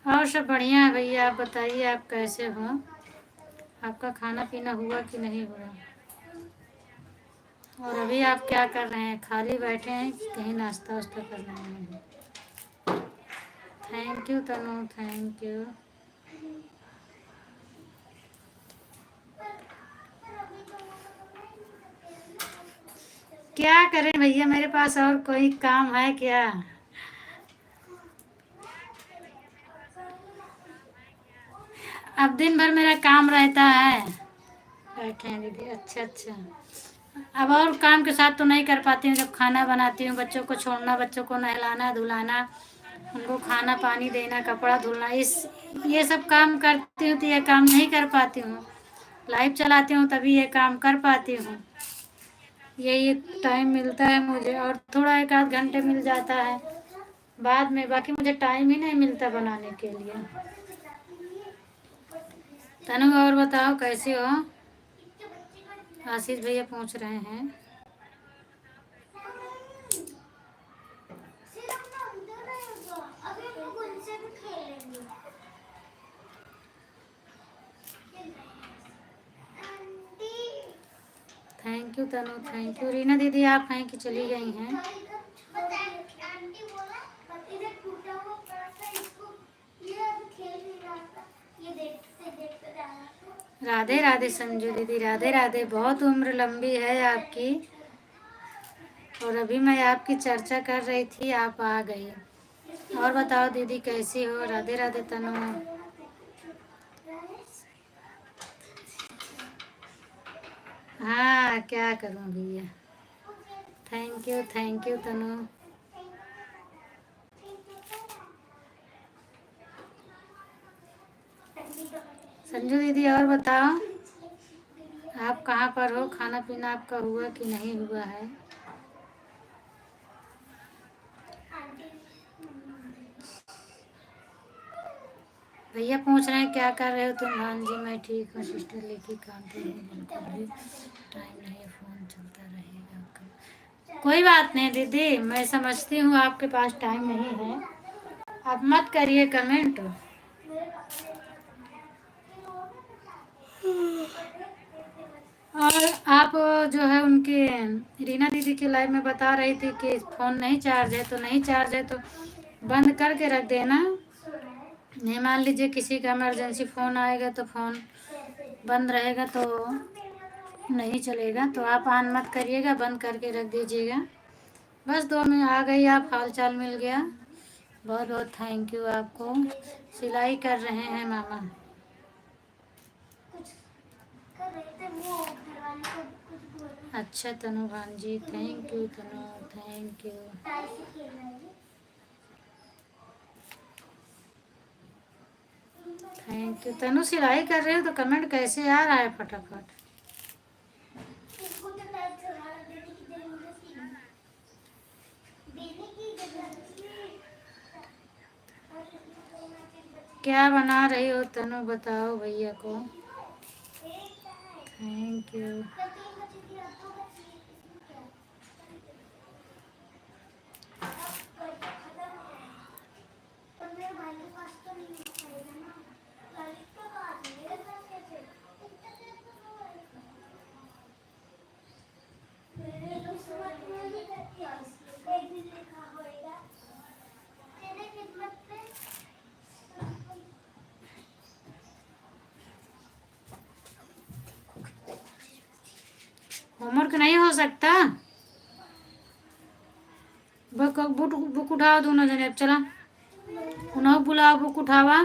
और सब बढ़िया है भैया, आप बताइए आप कैसे हो? आपका खाना पीना हुआ कि नहीं हुआ? और अभी आप क्या कर रहे हैं? खाली बैठे हैं कि कहीं नाश्ता वास्ता कर रहे हैं? Thank you Tanu, thank you. क्या करें भैया, मेरे पास और कोई काम है क्या? अब दिन भर मेरा काम रहता है। बैठे हैं दीदी, अच्छा अच्छा। अब और काम के साथ तो नहीं कर पाती हूँ, जब खाना बनाती हूँ, बच्चों को छोड़ना, बच्चों को नहलाना धुलाना, उनको खाना पानी देना, कपड़ा धुलना, इस ये सब काम करती हूँ तो ये काम नहीं कर पाती हूँ। लाइव चलाती हूँ तभी ये काम कर पाती हूँ। यही टाइम मिलता है मुझे, और थोड़ा एक आध घंटे मिल जाता है बाद में, बाकी मुझे टाइम ही नहीं मिलता बनाने के लिए। तनु और बताओ कैसे हो? आशीष भैया पूछ रहे हैं। अभी हम लोग उनसे भी खेलेंगे। Thank you Tanu, thank you. Reena दीदी आप हैं कि चली गई हैं? आंटी बोला इधर टूटा हुआ पड़ा था, इसको ये अभी खेल नहीं रहा था, ये देखते देखते जा रहा था। राधे राधे संजू दीदी, राधे राधे। बहुत उम्र लंबी है आपकी, और अभी मैं आपकी चर्चा कर रही थी, आप आ गई। और बताओ दीदी कैसी हो? राधे राधे तनु। हाँ क्या करूँ भैया। थैंक यू तनु। संजू दीदी और बताओ, आप कहाँ पर हो? खाना पीना आपका हुआ कि नहीं हुआ है? भैया पूछ रहे हैं क्या कर रहे हो तुम? भान जी मैं ठीक हूँ सिस्टर, लेके काम पे हूँ, बिल्कुल भी टाइम नहीं है, फ़ोन चलता रहेगा आपका। कोई बात नहीं दीदी, मैं समझती हूँ आपके पास टाइम नहीं है, आप मत करिए कमेंट। और आप जो है उनके रीना दीदी के लाइव में बता रही थी कि फ़ोन नहीं चार्ज है, तो नहीं चार्ज है तो बंद करके रख देना। नहीं मान लीजिए किसी का इमरजेंसी फ़ोन आएगा तो फ़ोन बंद रहेगा तो नहीं चलेगा, तो आप ऑन मत करिएगा, बंद करके रख दीजिएगा। बस 2 मिनट आ गई, आप हाल चाल मिल गया। बहुत बहुत थैंक यू आपको। सिलाई कर रहे हैं मामा। अच्छा Tanu Bhan ji, thank you Tanu, thank you. Thank you Tanu. सिलाई कर रहे हो तो कमेंट कैसे आ रहा है फटाफट? क्या बना रही हो तनु बताओ भैया को। Thank you. होमवर्क नहीं हो सकता? बुक बुक बुक उठाओ दोनों जने, अब चला उन्हें बुलाओ, बुक उठावा।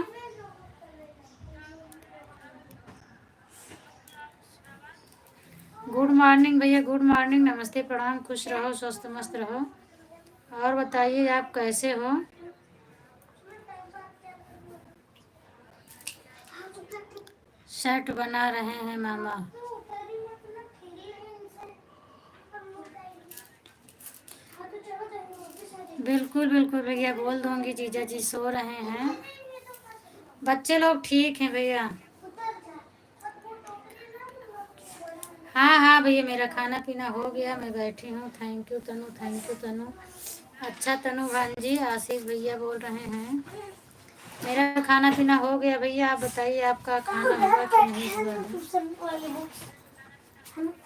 गुड मॉर्निंग भैया, गुड मॉर्निंग, नमस्ते प्रणाम, खुश रहो स्वस्थ मस्त रहो। और बताइए आप कैसे हो? शर्ट बना रहे हैं मामा। बिल्कुल बिल्कुल भैया, बोल दूंगी, जीजा जी सो रहे हैं। बच्चे लोग ठीक हैं भैया। हाँ हाँ भैया, मेरा खाना पीना हो गया, मैं बैठी हूँ। Thank you Tanu, thank you Tanu. अच्छा तनु भान जी, आशीष भैया बोल रहे हैं मेरा खाना पीना हो गया भैया, आप बताइए आपका खाना हुआ कि नहीं हुआ है?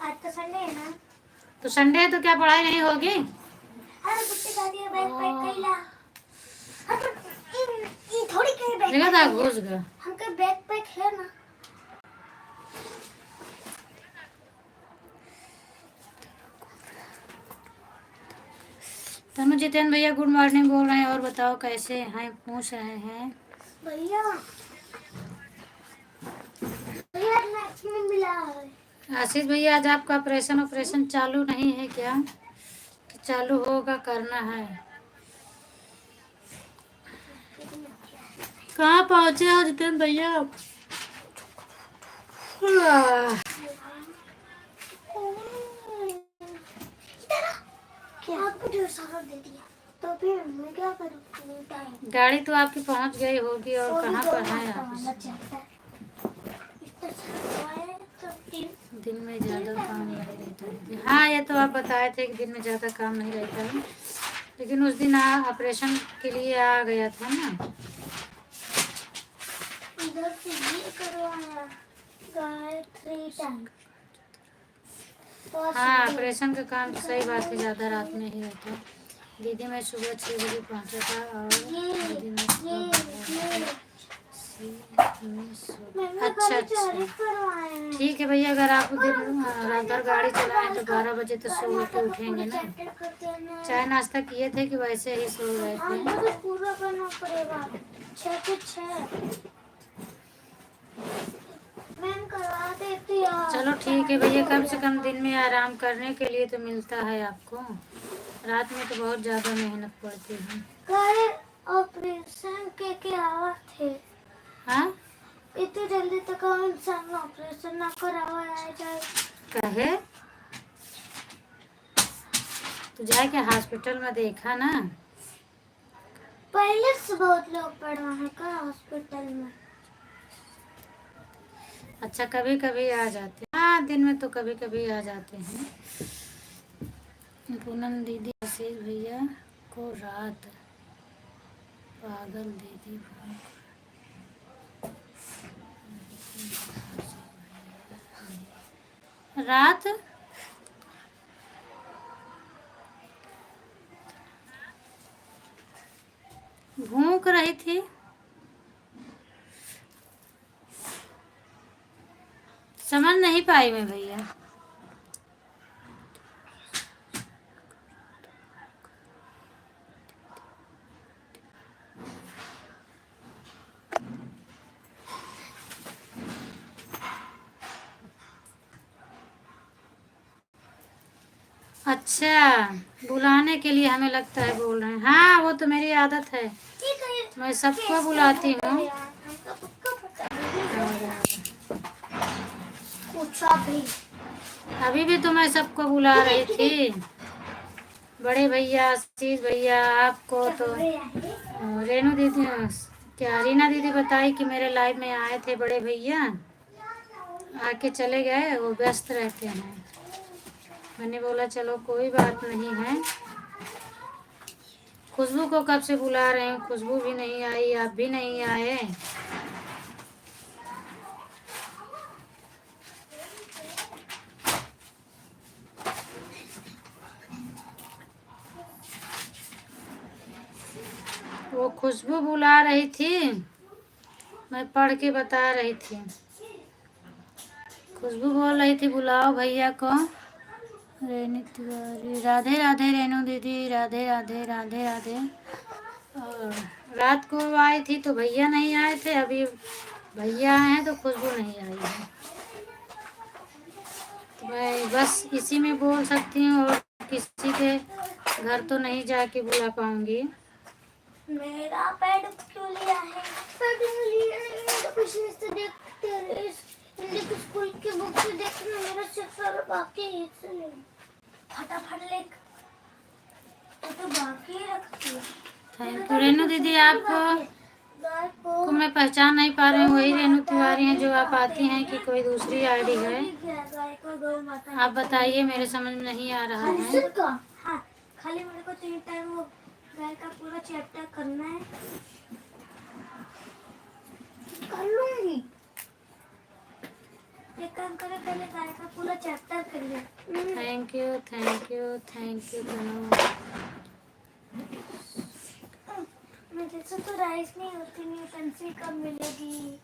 आज तो संडे है ना। तो संडे है तो क्या पढ़ाई नहीं होगी? अरे कुत्ते का दिया बैग पैक कैला। ये थोड़ी के बैग जगह था घुस गया। हमका बैग पैक है ना। तनु जितेंद्र भैया गुड मॉर्निंग बोल रहे हैं, और बताओ कैसे हैं, पूछ रहे हैं। भैया भैया मैच में मिला है। आशीष भैया, आज आपका ऑपरेशन चालू नहीं है क्या? कि चालू होगा, करना है? कहाँ पहुँचे हो जितेंद्र भैया आप? आपको ढेर सारा दे दिया तो फिर मैं क्या करूँ? टाइम गाड़ी तो आपकी पहुँच गई होगी, और कहाँ पर है आप? दिन में ज़्यादा काम नहीं रहता है। हाँ, ये तो आप बताए थे कि दिन में ज़्यादा काम नहीं रहता है, लेकिन उस दिन ऑपरेशन के लिए आ गया था ना। इधर से ये करवाया गायत्री टैंक। हाँ, ऑपरेशन का काम तो सही बात है, ज़्यादा रात में ही रहता है। दीदी मैं सुबह 6 बजे पहुँचा था, और दीदी अच्छा अच्छा, ठीक है भैया। अगर आप रात भर गाड़ी चलाएं तो 12 बजे तो सो के उठेंगे ना। चाय नाश्ता किए थे कि वैसे ही सो गए थे? पूरा करना पड़ेगा 6 से 6। मैम करवा देती है। चलो ठीक है भैया, कम से कम दिन में आराम करने के लिए तो मिलता है आपको, रात में तो बहुत ज़्यादा मेहनत पड़ती है। कल ऑपरेशन के क्या थे? हाँ, इतनी जल्दी तक इंसान ऑपरेशन ना करवाया जाए। कहे तो जाके हॉस्पिटल में देखा ना। पहले से बहुत लोग पड़ा है का हॉस्पिटल में। अच्छा, कभी कभी आ जाते हैं, हाँ दिन में तो कभी कभी आ जाते हैं। पूनम दीदी, आशीष भैया को रात पागल दीदी रात भूख रही थी। समझ नहीं पाई मैं भैया। अच्छा, बुलाने के लिए हमें लगता है बोल रहे हैं। हाँ, वो तो मेरी आदत है, मैं सबको बुलाती हूँ। अभी भी तो मैं सबको बुला रही थी, बड़े भैया, आशीष भैया, आपको तो रेनू दीदी, क्या रीना दीदी बताई कि मेरे लाइव में आए थे बड़े भैया, आके चले गए, वो व्यस्त रहते हैं। मैंने बोला चलो कोई बात नहीं है। खुशबू को कब से बुला रहे हूँ, खुशबू भी नहीं आई, आप भी नहीं आए। वो खुशबू बुला रही थी, मैं पढ़ के बता रही थी। खुशबू बोल रही थी बुलाओ भैया को। रेनू तिवारी, राधे राधे रेनू दीदी, राधे राधे राधे राधे। और रात को आई थी तो भैया नहीं आए थे, अभी भैया आए हैं तो खुशबू नहीं आई है। तो मैं बस इसी में बोल सकती हूँ, और किसी के घर तो नहीं जाके बुला पाऊंगी। मेरा पैड क्यों लिया है? पैड लिया नहीं है तो कुछ नहीं से देखते रहे। हिंदी के स्कूल की बुक से देखना, मेरा सिर्फ बाकी है इसलिए फटाफट लिख तो बाकी रखती है। थैंक यू रेनू दीदी, आपको मैं पहचान नहीं पा रही हूँ, वही रेनू तिवारी हैं जो आप आती हैं कि कोई दूसरी आईडी है? आप बताइए, मेरे समझ में नहीं आ रहा है। हाँ, खाली मेरे को 3 टाइम वो गाय का पूरा चैप्टर करना है। कर लूंगी। एक काम करें, पहले गाय का पूरा चैप्टर कर ले। Thank you thank you thank you. मुझे तो राइस नहीं होती, नहीं पेंसिल कब मिलेगी?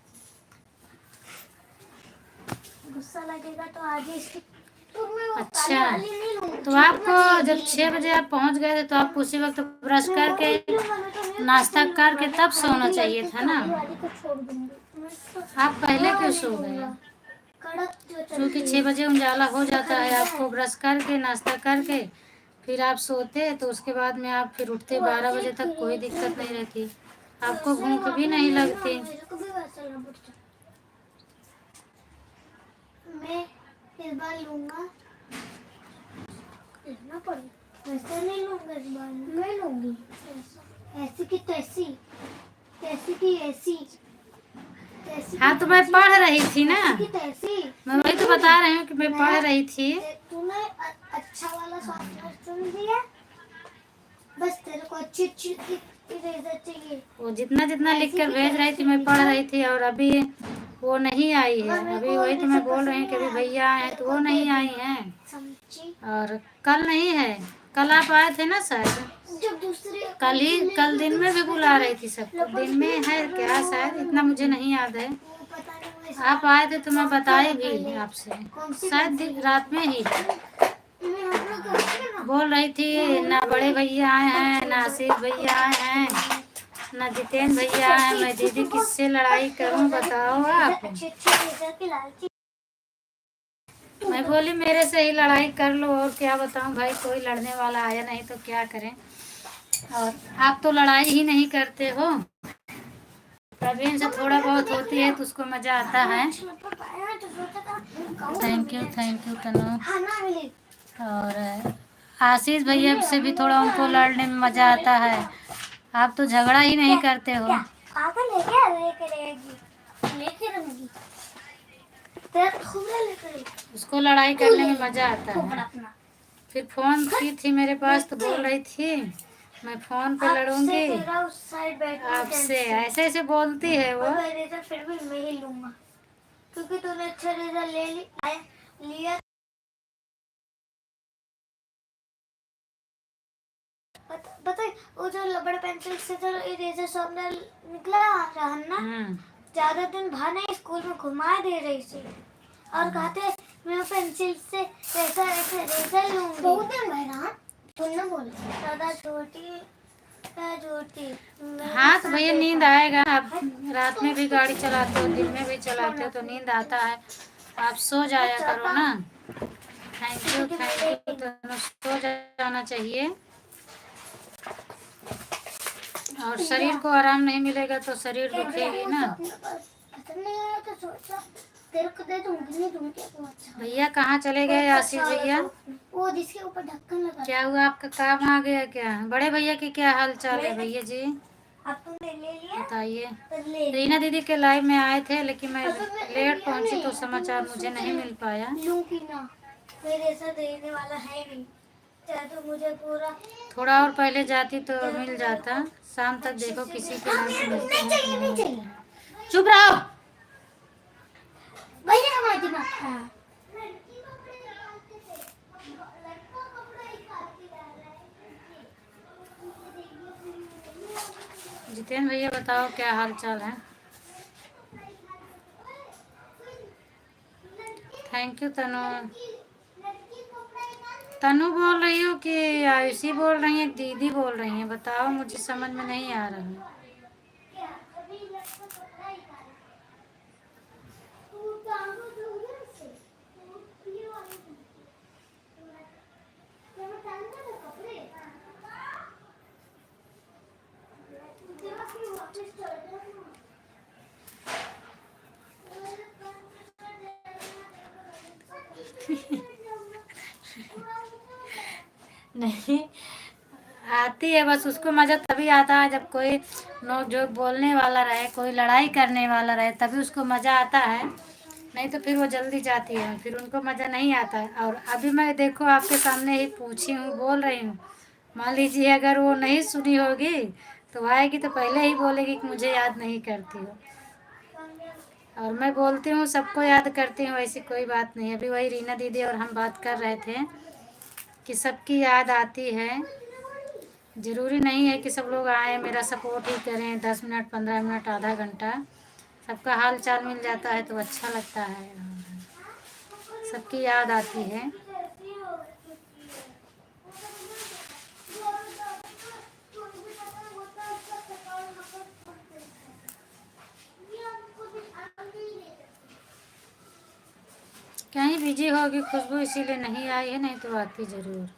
गुस्सा लगेगा तो आज ही। अच्छा, तो आपको जब 6 बजे आप पहुंच गए थे तो आप उसी वक्त ब्रश करके नाश्ता करके तब सोना चाहिए था ना। आप पहले क्यों सो गए? कड़क जो क्योंकि 6 बजे उजाला हो जाता है। आपको ब्रश करके नाश्ता करके फिर आप सोते, तो उसके बाद में आप फिर उठते 12 बजे तक, कोई दिक्कत नहीं रहती, आपको भूख भी नहीं लगती। मेरे को भी वैसा लेना पड़ता। मैं इस बार लूंगा, लेना पड़ेगा, वैसे नहीं लूंगा इस बार, मैं लूंगी ऐसी की तैसी, तैसी की ऐसी, हाँ तो मैं पढ़ रही थी ना, तैसी। मैं वही तो बता रही हूँ कि मैं पढ़ रही थी। तूने अच्छा वाला सॉफ्टवेयर चुन दिया, बस तेरे को अच्छी अच्छी इरेजर चाहिए। वो जितना जितना लिख कर भेज रही थी मैं पढ़ रही थी, और अभी वो नहीं आई है। अभी वही तो मैं बोल रही हूँ कि अभी भैया आए हैं तो वो नहीं आई हैं, और कल नहीं है, कल आप आए थे ना शायद, जब दूसरे कल दिन में भी बुला रही थी सबको। दिन में है क्या शायद, इतना मुझे नहीं याद है। आप आए थे तो मैं बताई भी आपसे, शायद रात में ही बोल रही थी। ना बड़े भैया आए हैं, ना आशीष भैया आए हैं, ना जितेंद्र भैया आए हैं। मैं दीदी किससे लड़ाई करूं बताओ आप। मैं बोली मेरे से ही लड़ाई कर लो, और क्या बताऊं भाई, कोई लड़ने वाला आया नहीं तो क्या करें। और आप तो लड़ाई ही नहीं करते हो, तभी इनसे थोड़ा बहुत होती है तो उसको मजा आता है। थैंक यू तनु। और आशीष भैया से भी थोड़ा उनको लड़ने में मजा आता है। आप तो झगड़ा ही नहीं करते हो। उसको लड़ाई करने में मजा आता है। फिर फोन की थी मेरे पास तो बोल रही थी मैं फोन पे लड़ूंगी आपसे, ऐसे ऐसे बोलती है वो। फिर भी मैं ही लूंगा क्योंकि तूने अच्छा रिजल्ट लिया। पता है वो जो रबड़ पेंसिल से जो इरेजर शॉर्पनर निकला रहा ना, ज्यादा दिन बाहर नहीं, स्कूल में घुमा दे रही थी और कहते मैं पेंसिल से ऐसा ऐसे इरेजर लूंगी। बहुत दिन बहरा तुमने बोला दादा छोटी छोटी। हाँ तो भैया नींद आएगा, आप रात में भी गाड़ी चलाते हो, दिन में भी चलाते हो तो नींद आता है, आप सो जाया करो ना। थैंक यू तो सो जाना चाहिए, और शरीर को आराम नहीं मिलेगा तो शरीर दुखेगी ना। भैया कहाँ चले गए आशीष भैया? वो जिसके ऊपर ढक्कन लगा। क्या हुआ, आपका काम आ गया क्या? बड़े भैया की क्या हाल चाल है भैया जी? बताइए। रीना दीदी के लाइव में आए थे लेकिन मैं लेट पहुंची तो समाचार मुझे नहीं मिल पाया। मेरे साथ देने वाला है नहीं, तो मुझे पूरा थोड़ा और पहले जाती तो मिल जाता। शाम तक देखो किसी के लाइव में मिलते हैं। चुप रहो भैया, हमारा दिमाग खराब। जितेंद्र भैया बताओ क्या हाल चाल है? थैंक यू तनु। तनु बोल रही हो कि आयुषी बोल रही है, दीदी बोल रही है, बताओ मुझे समझ में नहीं आ रहा है। नहीं आती है, बस उसको मजा तभी आता है जब कोई नोक जोक बोलने वाला रहे, कोई लड़ाई करने वाला रहे, तभी उसको मजा आता है, नहीं तो फिर वो जल्दी जाती है, फिर उनको मजा नहीं आता है। और अभी मैं देखो आपके सामने ही पूछी हूँ, बोल रही हूँ, मान लीजिए अगर वो नहीं सुनी होगी तो आएगी तो पहले ही बोलेगी कि मुझे याद नहीं करती हो। और मैं बोलती हूँ सबको याद करती हूँ, ऐसी कोई बात नहीं। अभी वही रीना दीदी और हम बात कर रहे थे कि सबकी याद आती है, ज़रूरी नहीं है कि सब लोग आए मेरा सपोर्ट ही करें, 10 मिनट 15 मिनट आधा घंटा, सबका हाल चाल मिल जाता है तो अच्छा लगता है, सबकी याद आती है। कहीं बिजी होगी खुशबू, इसीलिए नहीं आई है, नहीं तो आती ज़रूर।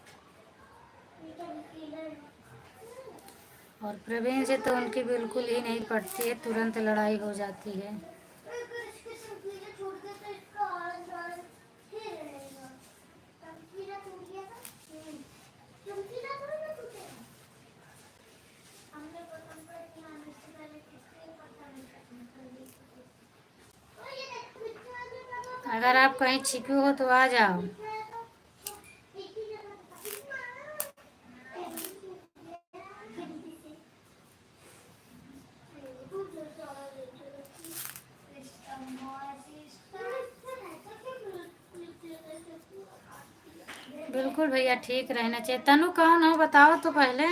और प्रवीण से तो उनकी बिल्कुल ही नहीं पड़ती है, तुरंत लड़ाई हो जाती है। अगर आप कहीं छिपी हो तो आ जाओ। बिल्कुल भैया, ठीक रहना चाहिए। तनु कौन हो बताओ तो पहले।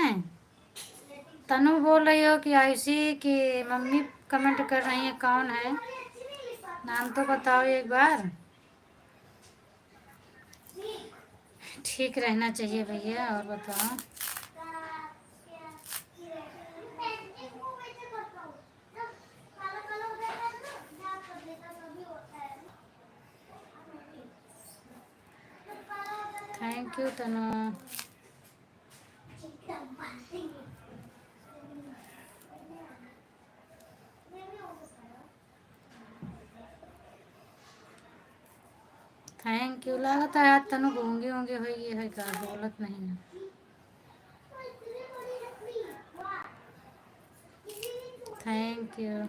तनु बोल रही हो कि आयुषी की मम्मी कमेंट कर रही है, कौन है? नाम तो बताओ एक बार। ठीक रहना चाहिए भैया। और बताओ। Thank you Tanu. Thank you. लगता है तनु गूंगी होंगी हुई है, क्या बोलत नहीं है। Thank you.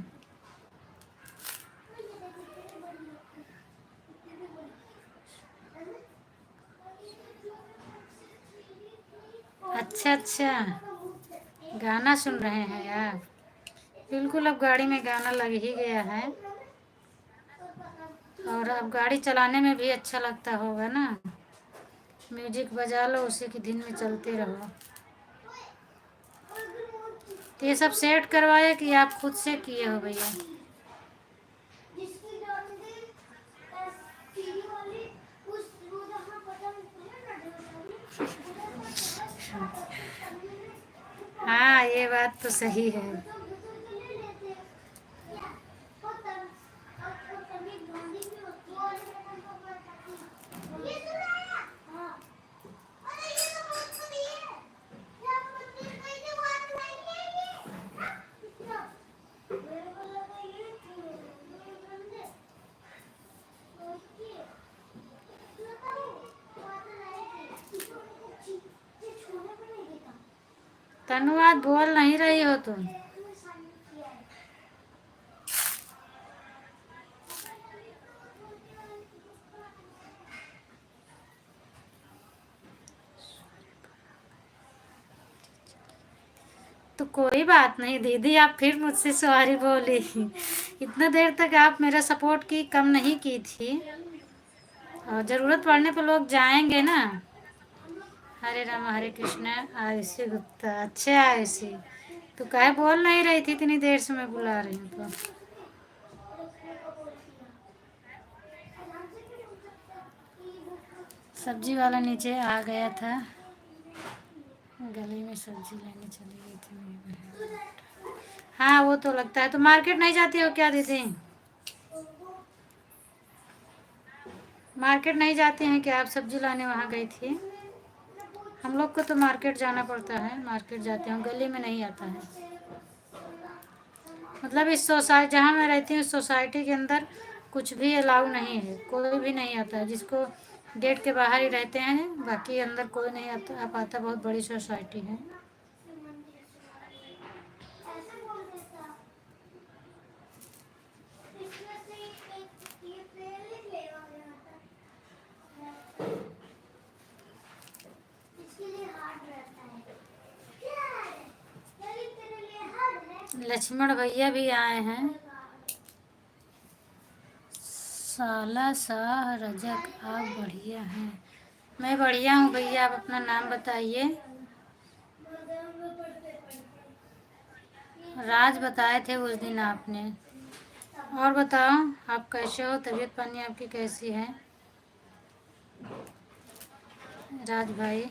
अच्छा अच्छा, गाना सुन रहे हैं आप? बिल्कुल, अब गाड़ी में गाना लग ही गया है। और अब गाड़ी चलाने में भी अच्छा लगता होगा ना, म्यूजिक बजा लो, उसी की धुन में चलते रहो। तो ये सब सेट करवाए कि आप खुद से किए हो भैया? हाँ, ये बात तो सही है। तनु आज बोल नहीं रही हो तुम। तो कोई बात नहीं दीदी, आप फिर मुझसे सॉरी बोली। इतना देर तक आप मेरा सपोर्ट की कम नहीं की थी, और ज़रूरत पड़ने पर लोग जाएंगे ना। हरे राम हरे कृष्ण। आयुषी गुप्ता, अच्छा आयुषी, तो काहे बोल नहीं रही थी इतनी देर से मैं बुला रही हूँ तो? सब्जी वाला नीचे आ गया था, गली में सब्जी लेने चली गई थी मेरी बहन। हाँ वो तो लगता है। तो मार्केट नहीं जाती हो क्या दीदी? मार्केट नहीं जाते हैं क्या आप? सब्जी लाने वहाँ गई थी। हम लोग को तो मार्केट जाना पड़ता है, मार्केट जाते हैं, गली में नहीं आता है। मतलब इस सोसाइटी जहाँ मैं रहती हूँ, इस सोसाइटी के अंदर कुछ भी अलाउ नहीं है, कोई भी नहीं आता है। जिसको गेट के बाहर ही रहते हैं, बाकी अंदर कोई नहीं आता आ पाता। बहुत बड़ी सोसाइटी है। लक्ष्मण भैया भी आए हैं। साला शाह रजक, आप बढ़िया हैं? मैं बढ़िया हूँ भैया, आप अपना नाम बताइए। राज बताए थे उस दिन आपने। और बताओ, आप कैसे हो? तबीयत पानी आपकी कैसी है राज भाई?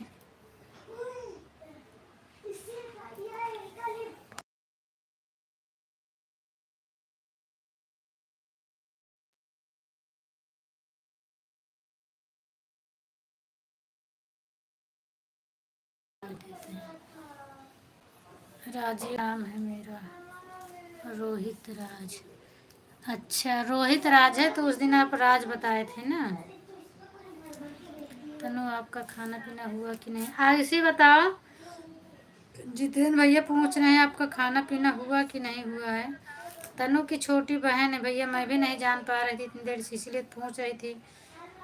राजी नाम है मेरा, रोहित राज। अच्छा रोहित राज है, तो उस दिन आप राज बताए थे ना। तनु आपका खाना पीना हुआ कि नहीं? इसी बताओ, जितेंद्र भैया पूछ रहे हैं आपका खाना पीना हुआ कि नहीं हुआ है। तनु की छोटी बहन है भैया, मैं भी नहीं जान पा रही थी इतनी देर से, इसीलिए पूछ रही थी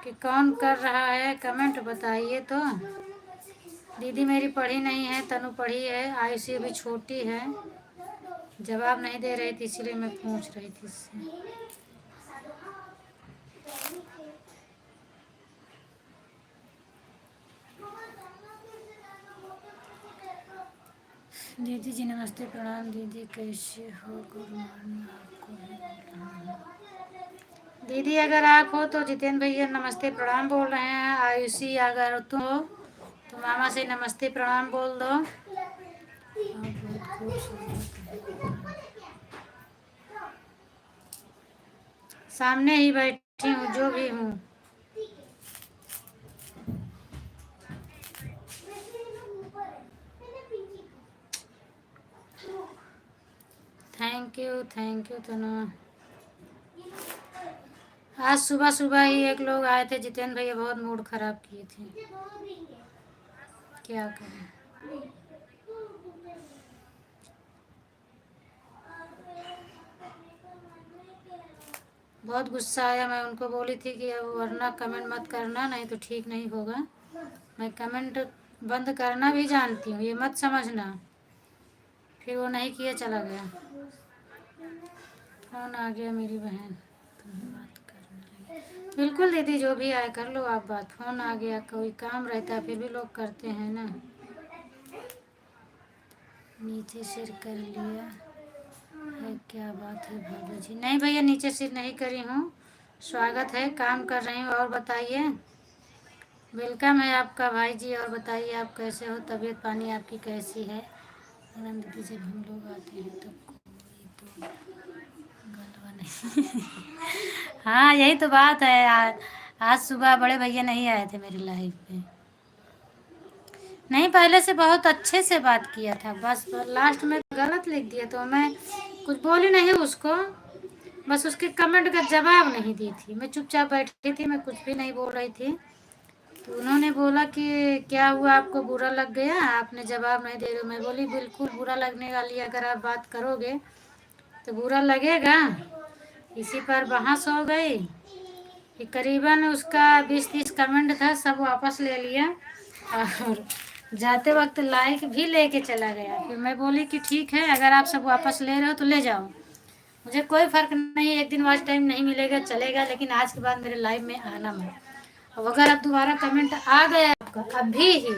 कि कौन कर रहा है, कमेंट बताइए तो। दीदी मेरी पढ़ी नहीं है, तनु पढ़ी है, आयुषी अभी छोटी है, जवाब नहीं दे रही थी, इसीलिए मैं पूछ रही थी इससे। दीदी जी नमस्ते, प्रणाम दीदी, कैसे हो? गुड मॉर्निंग, आपको भी बोल रहा हूँ। दीदी अगर आप हो तो जितेंद्र भैया नमस्ते प्रणाम बोल रहे हैं। आयुषी अगर तुम हो तो मामा से नमस्ते प्रणाम बोल दो। आप बहुत खूबसूरत हैं। सामने ही बैठी हूँ, जो भी हूँ। थैंक यू तनु। आज सुबह सुबह ही एक लोग आए थे, जितेंद्र भैया बहुत मूड खराब किए थे, क्या करें। बहुत गुस्सा आया, मैं उनको बोली थी कि अब वरना कमेंट मत करना, नहीं तो ठीक नहीं होगा। मैं कमेंट बंद करना भी जानती हूँ, ये मत समझना। फिर वो नहीं किया, चला गया। फोन आ गया मेरी बहन, तुम्हें बात करना है। बिल्कुल दीदी, जो भी आए कर लो आप बात। फोन आ गया, कोई काम रहता है फिर भी लोग करते हैं ना। नीचे सिर कर लिया है, क्या बात है भाभी जी? नहीं भैया, नीचे सिर नहीं करी हूँ, स्वागत है, काम कर रही हूँ। और बताइए, वेलकम है आपका भाई जी। और बताइए आप कैसे हो, तबीयत पानी आपकी कैसी है? आनंद दीदी, जब हम लोग आते हैं तो कोई तो गलवा नहीं। हाँ यही तो बात है। आज सुबह बड़े भैया नहीं आए थे मेरी लाइफ पे। नहीं, पहले से बहुत अच्छे से बात किया था, बस लास्ट में गलत लिख दिया तो मैं कुछ बोली नहीं उसको, बस उसके कमेंट का जवाब नहीं दी थी। मैं चुपचाप बैठी थी, मैं कुछ भी नहीं बोल रही थी। तो उन्होंने बोला कि क्या हुआ, आपको बुरा लग गया, आपने जवाब नहीं दे रहे हो। मैं बोली बिल्कुल बुरा लगने वाली, अगर आप बात करोगे तो बुरा लगेगा। इसी पर बहस हो गई कि करीबन उसका 20-30 कमेंट था, सब वापस ले लिया और जाते वक्त लाइक भी लेके चला गया। फिर मैं बोली कि ठीक है, अगर आप सब वापस ले रहे हो तो ले जाओ, मुझे कोई फ़र्क नहीं, एक दिन वाच टाइम नहीं मिलेगा चलेगा, लेकिन आज के बाद मेरे लाइव में आना मत। और अगर अब दोबारा कमेंट आ गया आपका अभी ही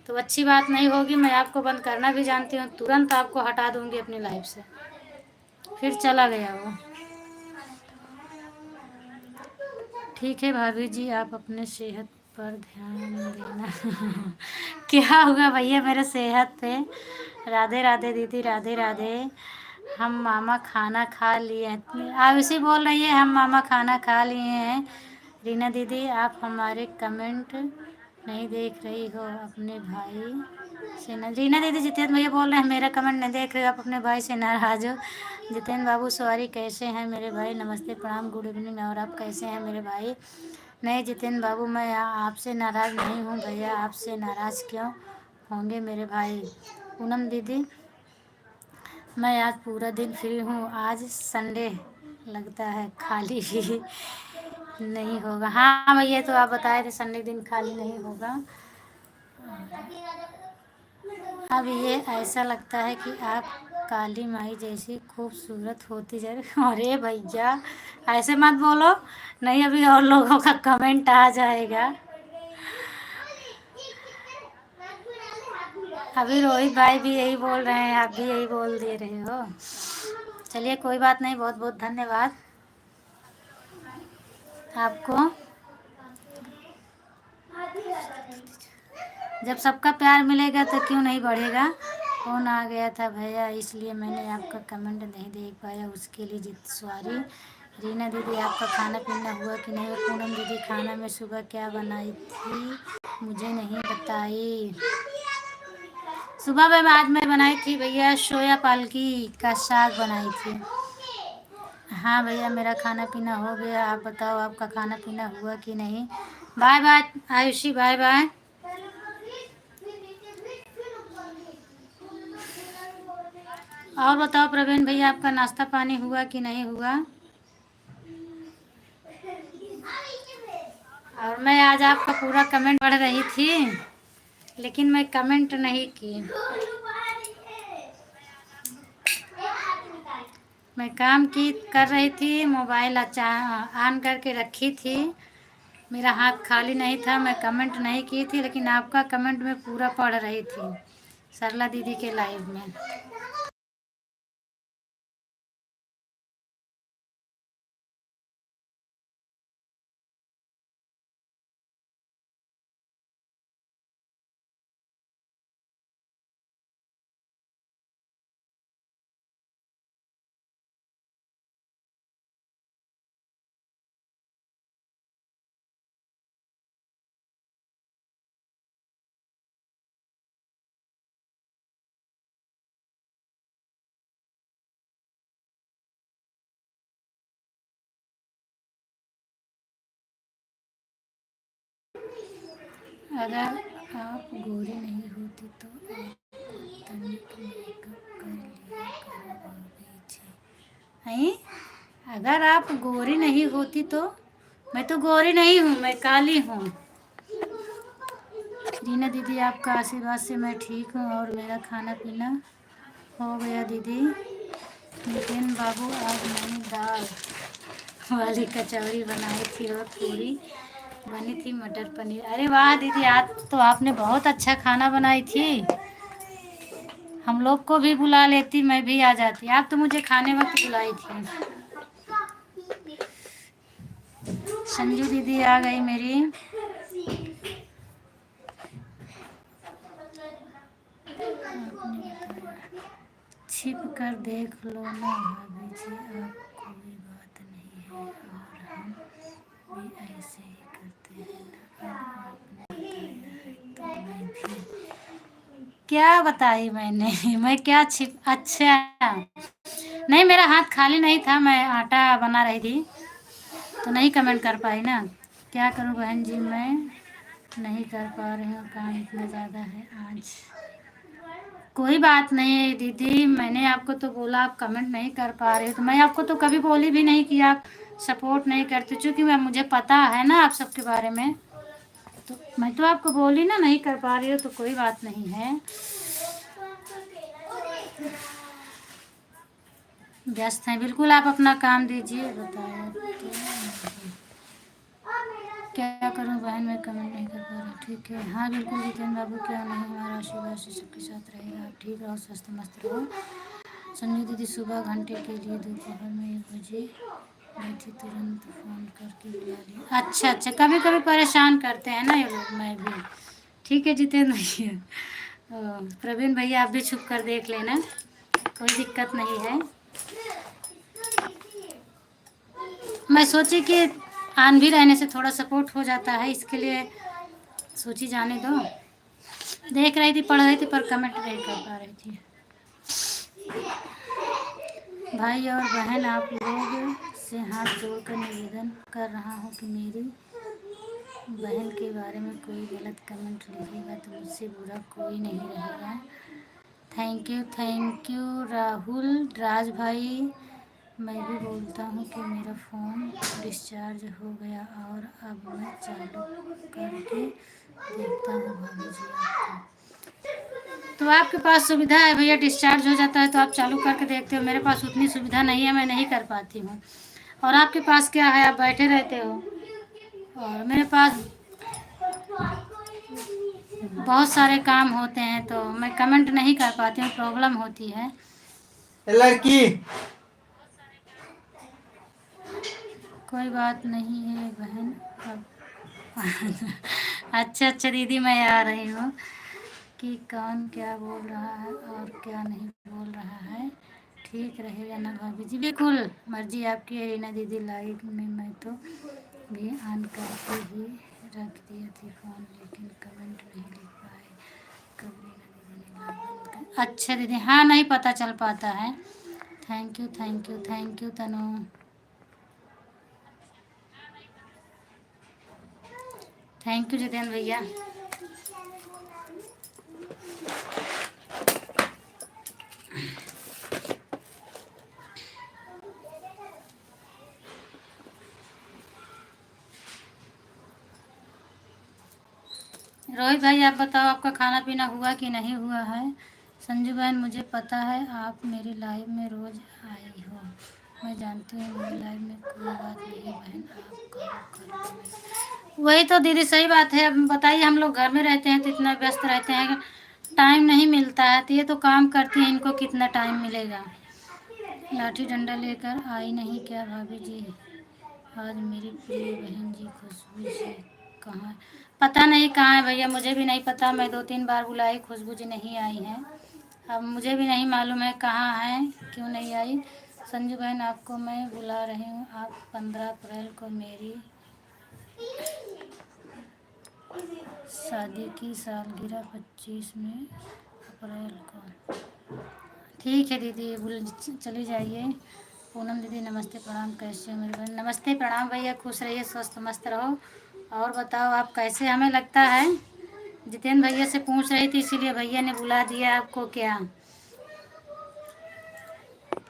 तो अच्छी बात नहीं होगी, मैं आपको बंद करना भी जानती हूँ, तुरंत आपको हटा दूँगी अपनी लाइफ से। फिर चला गया वो। ठीक है भाभी जी, आप अपने सेहत पर ध्यान देना। क्या हुआ भैया मेरे सेहत पे? राधे राधे दीदी, राधे राधे। हम मामा खाना खा लिए हैं, आप इसी बोल रही है, हम मामा खाना खा लिए हैं। रीना दीदी, आप हमारे कमेंट नहीं देख रही हो, अपने भाई से न। रीना दीदी, जितेंद्र भैया बोल रहे हैं मेरा कमेंट नहीं देख रहे हो, आप अपने भाई से नाराज हो। जितेंद्र बाबू सॉरी, कैसे हैं मेरे भाई? नमस्ते प्रणाम गुड इवनिंग, और आप कैसे हैं मेरे भाई? नहीं जितेंद्र बाबू, मैं आपसे नाराज़ नहीं हूँ भैया, आपसे नाराज़ क्यों होंगे मेरे भाई? पूनम दीदी, मैं आज पूरा दिन फ्री हूँ, आज संडे लगता है खाली ही नहीं होगा। हाँ भैया, तो आप बताए थे संडे दिन खाली नहीं होगा। अब ये ऐसा लगता है कि आप काली माई जैसी खूबसूरत होती जा रही। अरे भैया ऐसे मत बोलो, नहीं अभी और लोगों का कमेंट आ जाएगा। अभी रोहित भाई भी यही बोल रहे हैं, आप भी यही बोल दे रहे हो। चलिए कोई बात नहीं, बहुत बहुत धन्यवाद आपको। जब सबका प्यार मिलेगा तो क्यों नहीं बढ़ेगा। फोन आ गया था भैया, इसलिए मैंने आपका कमेंट नहीं देख पाया, उसके लिए जित सॉरी। रीना दीदी, आपका खाना पीना हुआ कि नहीं? पूनम दीदी, खाना में सुबह क्या बनाई थी मुझे नहीं बताई। सुबह में आज मैं बनाई थी भैया सोया पालकी का साग बनाई थी। हाँ भैया मेरा खाना पीना हो गया, आप बताओ आपका खाना पीना हुआ कि नहीं। Bye bye Ayushi, bye bye. और बताओ प्रवीण भैया आपका नाश्ता पानी हुआ कि नहीं हुआ। और मैं आज आपका पूरा कमेंट पढ़ रही थी लेकिन मैं कमेंट नहीं की। मैं काम की कर रही थी, मोबाइल ऑन करके रखी थी, मेरा हाथ खाली नहीं था, मैं कमेंट नहीं की थी, लेकिन आपका कमेंट मैं पूरा पढ़ रही थी सरला दीदी के लाइव में। अगर आप गोरी नहीं होती तो आपको तनिक मेकअप कर लिया करो भाभी जी। नहीं, अगर आप गोरी नहीं होती तो, मैं तो गोरी नहीं हूँ, मैं काली हूँ। रीना दीदी आपका आशीर्वाद से मैं ठीक हूँ और मेरा खाना पीना हो गया दीदी। नितिन बाबू आज मैंने दाल वाली कचौरी बनाई थी और पूरी बनी थी मटर पनीर। अरे वाह दीदी, आज तो आपने बहुत अच्छा खाना बनाई थी, हम लोग को भी बुला लेती, मैं भी आ जाती। आप तो मुझे खाने वक्त बुलाई थी। संजू दीदी आ गई मेरी। छिप कर देख लो ना भाभी जी, अब कोई बात नहीं है और हम भी ऐसे ही करते हैं ना। अब आपने बताया है तो मैं भी क्या बताई मैंने मैं क्या छिप, अच्छा नहीं मेरा हाथ खाली नहीं था, मैं आटा बना रही थी तो नहीं कमेंट कर पाई ना। क्या करूं बहन जी, मैं नहीं कर पा रही हूँ, काम इतना ज़्यादा है आज। कोई बात नहीं दीदी, मैंने आपको तो बोला आप कमेंट नहीं कर पा रहे हो, तो मैं आपको तो कभी बोली भी नहीं कि आप सपोर्ट नहीं करते, क्योंकि मैं मुझे पता है ना आप सबके बारे में, तो मैं तो आपको बोली ना नहीं कर पा रही हो तो कोई बात नहीं है। व्यस्त हैं बिल्कुल, आप अपना काम दीजिए। बताया तो क्या करूं बहन, मैं कमेंट नहीं कर पा रही। ठीक है, हाँ बिल्कुल जितेंद्र बाबू, क्यों नहीं, हमारा आशीर्वाद से सबके साथ रहेगा। आप ठीक रहो, स्वस्थ मस्त रहो। संजू दीदी सुबह घंटे के लिए दोपहर में 1 बजे बैठी, तुरंत फ़ोन करके बुला लिया। अच्छा अच्छा, कभी कभी परेशान करते हैं ना ये लोग, मैं भी। ठीक है जितेंद्र भैया, प्रवीण भैया आप भी छुप कर देख लेना, कोई दिक्कत नहीं है। मैं सोची कि आन भी रहने से थोड़ा सपोर्ट हो जाता है, इसके लिए सोची जाने दो। देख रही थी, पढ़ रही थी, पर कमेंट नहीं कर पा रही थी। भाई और बहन आप लोग से हाथ जोड़कर निवेदन कर रहा हूँ कि मेरी बहन के बारे में कोई गलत कमेंट लिखेगा तो मुझसे बुरा कोई नहीं रहेगा। थैंक यू राहुल राज भाई। मैं भी बोलता हूँ कि मेरा फ़ोन डिस्चार्ज हो गया और अब मैं चालू करके देखता हूँ भाभी जी आपको। तो आपके पास सुविधा है भैया, डिस्चार्ज हो जाता है तो आप चालू करके देखते हो, मेरे पास उतनी सुविधा नहीं है, मैं नहीं कर पाती हूँ। और आपके पास क्या है, आप बैठे रहते हो, और मेरे पास बहुत सारे काम होते हैं तो मैं कमेंट नहीं कर पाती हूँ, प्रॉब्लम होती है। लड़की कोई बात नहीं है बहन, अब अच्छा अच्छा दीदी, मैं आ रही हूँ कि कौन क्या बोल रहा है और क्या नहीं बोल रहा है, ठीक रहेगा ना भाभी जी। बिल्कुल मर्जी आपकी है रीना दीदी, लाइव में मैं तो भी ऑन करके ही रख दिया थी फ़ोन, लेकिन कमेंट नहीं लिख पाए। कब रीना दीदी ने लाइव अच्छा दीदी, हाँ नहीं पता चल पाता है। Thank you thank you thank you Tanu. Thank you Jitendra भैया। रोहित भाई आप बताओ, आपका खाना पीना हुआ कि नहीं हुआ है? संजू बहन, मुझे पता है आप मेरी लाइव में रोज आई हो, मैं जानती हूँ मेरी लाइव में कोई बात नहीं बहन, आप कॉल कर लो। वही तो दीदी सही बात है। अब बताइए, हम लोग घर में रहते हैं तो इतना व्यस्त रहते हैं कि टाइम नहीं मिलता है। तो ये तो काम करती हैं, इनको कितना टाइम मिलेगा। लाठी डंडा लेकर आई नहीं क्या भाभी जी? आज मेरी प्रिय बहन जी खुशबू जी कहाँ? पता नहीं कहाँ है भैया, मुझे भी नहीं पता। मैं 2-3 बार बुलाई, खुशबू जी नहीं आई हैं। अब मुझे भी नहीं मालूम है कहाँ हैं, क्यों नहीं आई। संजू बहन आपको मैं बुला रही हूँ, आप 15 अप्रैल को मेरी शादी की सालगिरह 25 में अप्रैल को। ठीक है दीदी, चली जाइए। पूनम दीदी नमस्ते प्रणाम, कैसे हो मेरी बहन? नमस्ते प्रणाम भैया, खुश रहिए, स्वस्थ मस्त रहो। और बताओ आप कैसे? हमें लगता है जितेंद्र भैया से पूछ रही थी, इसीलिए भैया ने बुला दिया आपको क्या?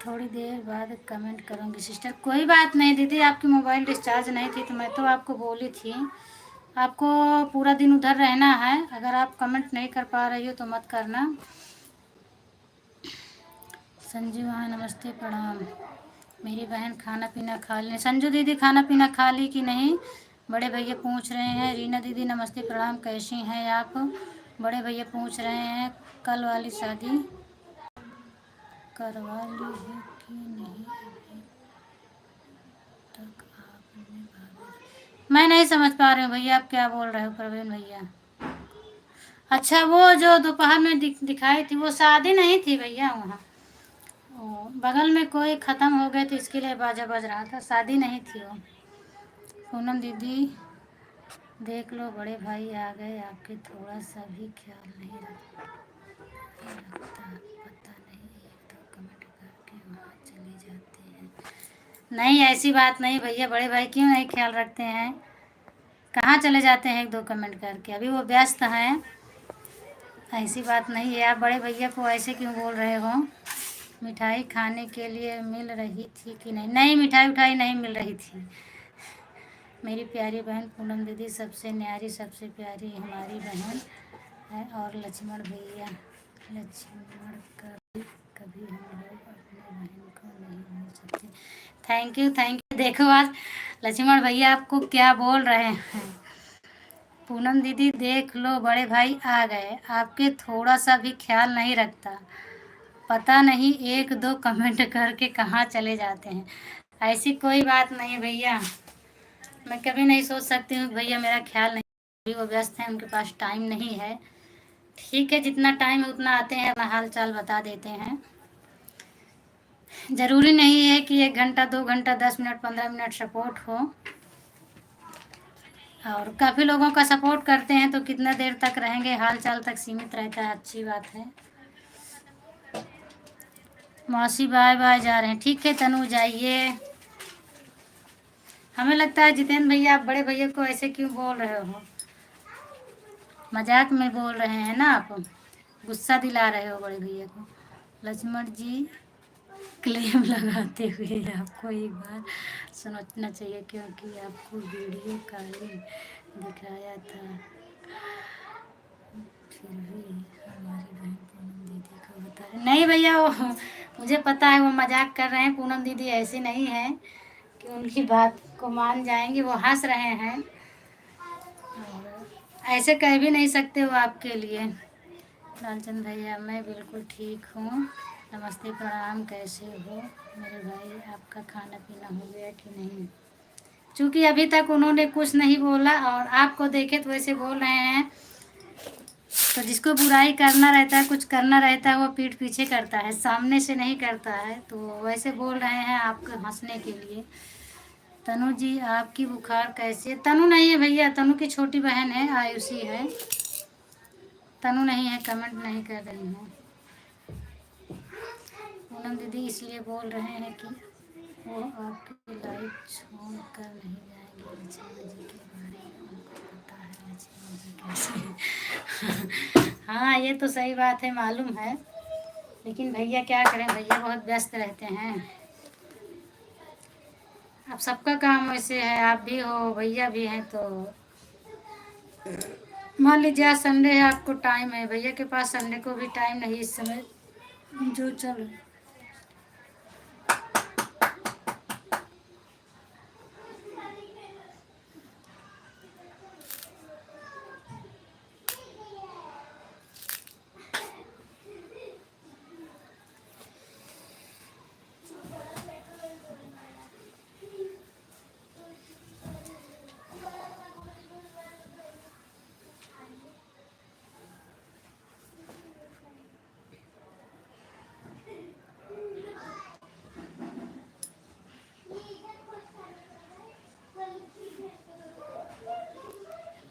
थोड़ी देर बाद कमेंट करूँगी सिस्टर। कोई बात नहीं दीदी, आपकी मोबाइल डिस्चार्ज नहीं थी तो मैं तो आपको बोली थी, आपको पूरा दिन उधर रहना है। अगर आप कमेंट नहीं कर पा रही हो तो मत करना। संजू हाँ नमस्ते प्रणाम। मेरी बहन खाना पीना खा ली? संजू दीदी खाना पीना खा ली कि नहीं? बड़े भैया पूछ रहे हैं। रीना दीदी नमस्ते प्रणाम, कैसी हैं आप? बड़े भैया पूछ रहे हैं कल वाली शादी करवा ली है कि नहीं अभी तक आपने भाभी? मैं नहीं समझ पा रही हूँ भैया, आप क्या बोल रहे हो प्रवीण भैया? अच्छा, वो जो दोपहर में दिखाई थी वो शादी नहीं थी भैया, वहाँ बगल में कोई ख़त्म हो गए तो इसके लिए बाजा बज रहा था, शादी नहीं थी वो। पूनम दीदी देख लो बड़े भाई आ गए, आपके थोड़ा सा भी ख्याल नहीं रखता, पता नहीं, एक दो कमेंट करके वहाँ चले जाते हैं। नहीं ऐसी बात नहीं भैया, बड़े भाई क्यों नहीं ख्याल रखते हैं? कहाँ चले जाते हैं एक दो कमेंट करके? अभी वो व्यस्त हैं, ऐसी बात नहीं है। आप बड़े भैया को ऐसे क्यों बोल रहे हो? मिठाई खाने के लिए मिल रही थी कि नहीं? नहीं, मिठाई उठाई नहीं मिल रही थी। मेरी प्यारी बहन पूनम दीदी सबसे न्यारी, सबसे प्यारी हमारी बहन है। और लक्ष्मण भैया, लक्ष्मण कभी कभी हम लोग अपने बहन को नहीं भूल सकते। Thank you thank you. देखो आज लक्ष्मण भैया आपको क्या बोल रहे हैं। पूनम दीदी देख लो बड़े भाई आ गए, आपके थोड़ा सा भी ख्याल नहीं रखता, पता नहीं एक दो कमेंट करके कहाँ चले जाते हैं। ऐसी कोई बात नहीं भैया, मैं कभी नहीं सोच सकती हूँ भैया मेरा ख्याल नहीं। अभी वो व्यस्त हैं, उनके पास टाइम नहीं है। ठीक है, जितना टाइम है उतना आते हैं, अपना हाल चाल बता देते हैं। ज़रूरी नहीं है कि 1 घंटा 2 घंटा 10 मिनट 15 मिनट सपोर्ट हो। और काफ़ी लोगों का सपोर्ट करते हैं तो कितना देर तक रहेंगे, हाल चाल तक सीमित रहता है, अच्छी बात है। मौसी बाय बाय जा रहे हैं, ठीक है तनु जाइए। हमें लगता है जितेंद्र भैया आप बड़े भैया को ऐसे क्यों बोल रहे हो? मजाक में बोल रहे हैं ना आप, गुस्सा दिला रहे हो बड़े भैया को। लक्ष्मण जी क्लेम लगाते हुए आपको एक बार समझना चाहिए, क्योंकि आपको वीडियो कॉलिंग दिखाया था, फिर भी हमारी बहन पूनम दीदी को बता रहे। नहीं भैया, वो मुझे पता है वो मजाक कर रहे हैं। पूनम दीदी ऐसे नहीं है कि उनकी बात को मान जाएंगी, वो हंस रहे हैं। और ऐसे कह भी नहीं सकते वो आपके लिए। लालचंद भैया मैं बिल्कुल ठीक हूँ, नमस्ते प्रणाम, कैसे हो मेरे भाई? आपका खाना पीना हो गया कि नहीं? चूँकि अभी तक उन्होंने कुछ नहीं बोला और आपको देखे तो वैसे बोल रहे हैं, तो जिसको बुराई करना रहता है, कुछ करना रहता है, वो पीठ पीछे करता है, सामने से नहीं करता है। तो वैसे बोल रहे हैं आपको हंसने के लिए। तनु जी आपकी बुखार कैसी है? तनु नहीं है भैया, तनु की छोटी बहन है, आयुषी है। तनु नहीं है, कमेंट नहीं कर रही है। पूनम दीदी इसलिए बोल रहे हैं कि वो आपकी लाइफ छोड़ कर नहीं जाएंगे, लक्ष्मण जी के बारे में उनको पता है लक्ष्मण जी कैसे। हाँ ये तो सही बात है, मालूम है, लेकिन भैया क्या करें, भैया बहुत व्यस्त रहते हैं। अब सबका काम वैसे है, आप भी हो भैया भी हैं, तो मान लीजिए आज संडे है, आपको टाइम है, भैया के पास संडे को भी टाइम नहीं इस समय जो चल रहा है।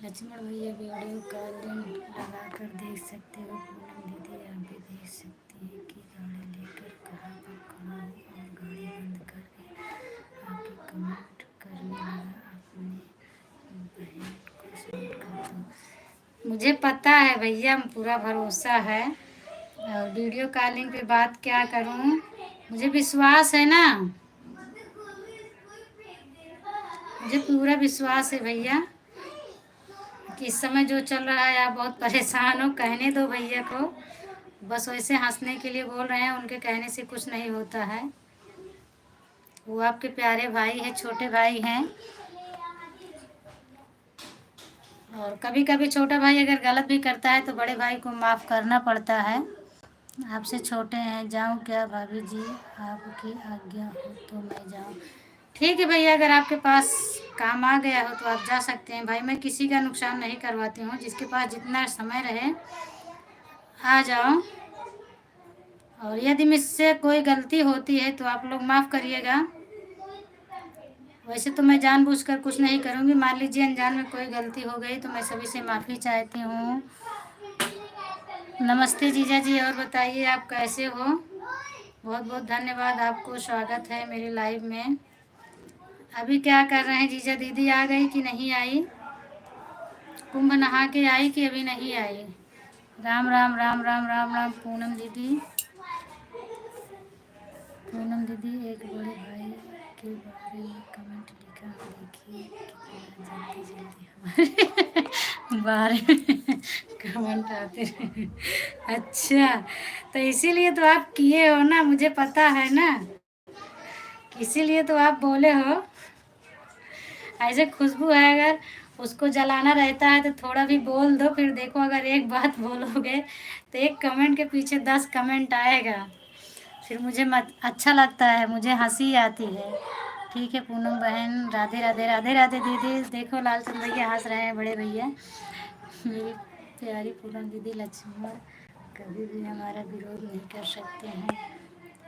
लक्ष्मण भैया वीडियो कॉल लगा कर देख सकते हो। पूनम दीदी आप भी देख सकती हैं कि गाड़ी लेकर कहाँ पर खड़ा हूँ और गाड़ी बंद करके आपके कमेंट करने लगा, अपने बहन को सपोर्ट कर दो। मुझे पता है भैया, पूरा भरोसा है, और वीडियो कॉलिंग पे बात क्या करूँ, मुझे विश्वास है ना, मुझे पूरा विश्वास है भैया कि इस समय जो चल रहा है आप बहुत परेशान हो। कहने दो भैया को, बस वैसे हंसने के लिए बोल रहे हैं, उनके कहने से कुछ नहीं होता है। वो आपके प्यारे भाई है, छोटे भाई हैं, और कभी कभी छोटा भाई अगर गलत भी करता है तो बड़े भाई को माफ़ करना पड़ता है। आपसे छोटे हैं, जाऊँ क्या भाभी जी, आपकी आज्ञा हो तो मैं जाऊँ। ठीक है भैया, अगर आपके पास काम आ गया हो तो आप जा सकते हैं। भाई मैं किसी का नुकसान नहीं करवाती हूँ, जिसके पास जितना समय रहे आ जाओ, और यदि मुझसे कोई गलती होती है तो आप लोग माफ़ करिएगा। वैसे तो मैं जानबूझकर कुछ नहीं करूँगी, मान लीजिए अनजान में कोई गलती हो गई तो मैं सभी से माफ़ी चाहती हूँ। नमस्ते जीजा जी, और बताइए आप कैसे हो। बहुत बहुत धन्यवाद, आपको स्वागत है मेरे लाइव में। अभी क्या कर रहे हैं जीजा दीदी, आ गई कि नहीं आई, कुंभ नहा के आई कि अभी नहीं आई। राम राम राम राम राम राम। पूनम दीदी, पूनम दीदी एक बड़े भाई के बारे में कमेंट लिखा, देखिए कितना जल्दी जल्दी हमारे बारे में कमेंट आते रहे। अच्छा, तो इसीलिए तो आप किए हो ना, मुझे पता है ना, इसीलिए तो आप बोले हो। ऐसे खुशबू है, अगर उसको जलाना रहता है तो थोड़ा भी बोल दो, फिर देखो अगर एक बात बोलोगे तो एक कमेंट के पीछे 10 कमेंट आएगा, फिर मुझे अच्छा लगता है, मुझे हंसी आती है। ठीक है पूनम बहन, राधे राधे राधे राधे दीदी। देखो लालचंद भैया हंस रहे हैं, बड़े भैया। मेरी प्यारी पूनम दीदी, लक्ष्मण कभी भी हमारा विरोध नहीं कर सकते हैं,